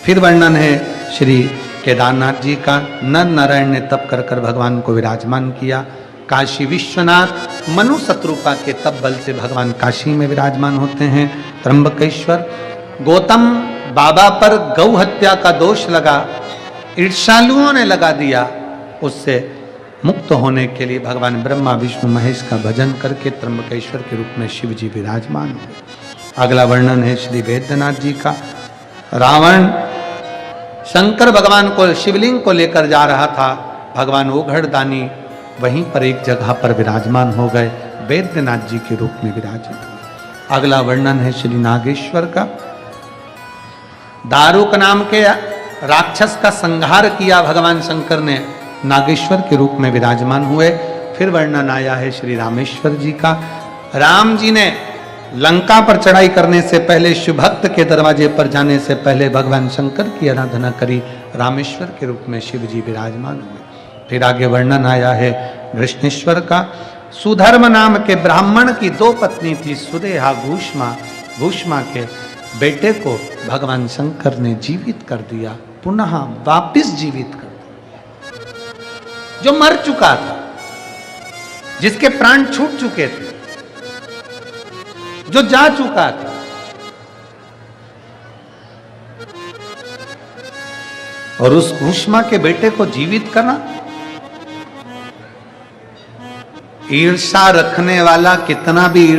फिर वर्णन है श्री केदारनाथ जी का। नर नारायण ने तप कर कर भगवान को विराजमान किया। काशी विश्वनाथ मनु शत्रुपा के तप बल से भगवान काशी में विराजमान होते हैं। त्र्यंबकेश्वर गौतम बाबा पर गौ हत्या का दोष लगा, ईर्ष्यालुओं ने लगा दिया, उससे मुक्त होने के लिए भगवान ब्रह्मा विष्णु महेश का भजन करके त्र्यंबकेश्वर के रूप में शिव जी विराजमान हुए। अगला वर्णन है श्री वैद्यनाथ जी का। रावण शंकर भगवान को शिवलिंग को लेकर जा रहा था, भगवान ओघड़दानी वहीं पर एक जगह पर विराजमान हो गए, वैद्यनाथ जी के रूप में विराजित हुए। अगला वर्णन है श्री नागेश्वर का। दारुक नाम के राक्षस का संहार किया भगवान शंकर ने, नागेश्वर के रूप में विराजमान हुए। फिर वर्णन आया है श्री रामेश्वर जी का। राम जी ने लंका पर चढ़ाई करने से पहले, शिव भक्त के दरवाजे पर जाने से पहले भगवान शंकर की आराधना करी, रामेश्वर के रूप में शिव जी विराजमान हुए। फिर आगे वर्णन आया है कृष्णेश्वर का। सुधर्म नाम के ब्राह्मण की 2 पत्नी थी, सुदेहा भूष्मा। भूष्मा के बेटे को भगवान शंकर ने जीवित कर दिया, पुनः वापिस जीवित कर दिया। जो मर चुका था, जिसके प्राण छूट चुके थे, जो जा चुका था, और उस भूष्मा के बेटे को जीवित करना। ईर्षा रखने वाला कितना भी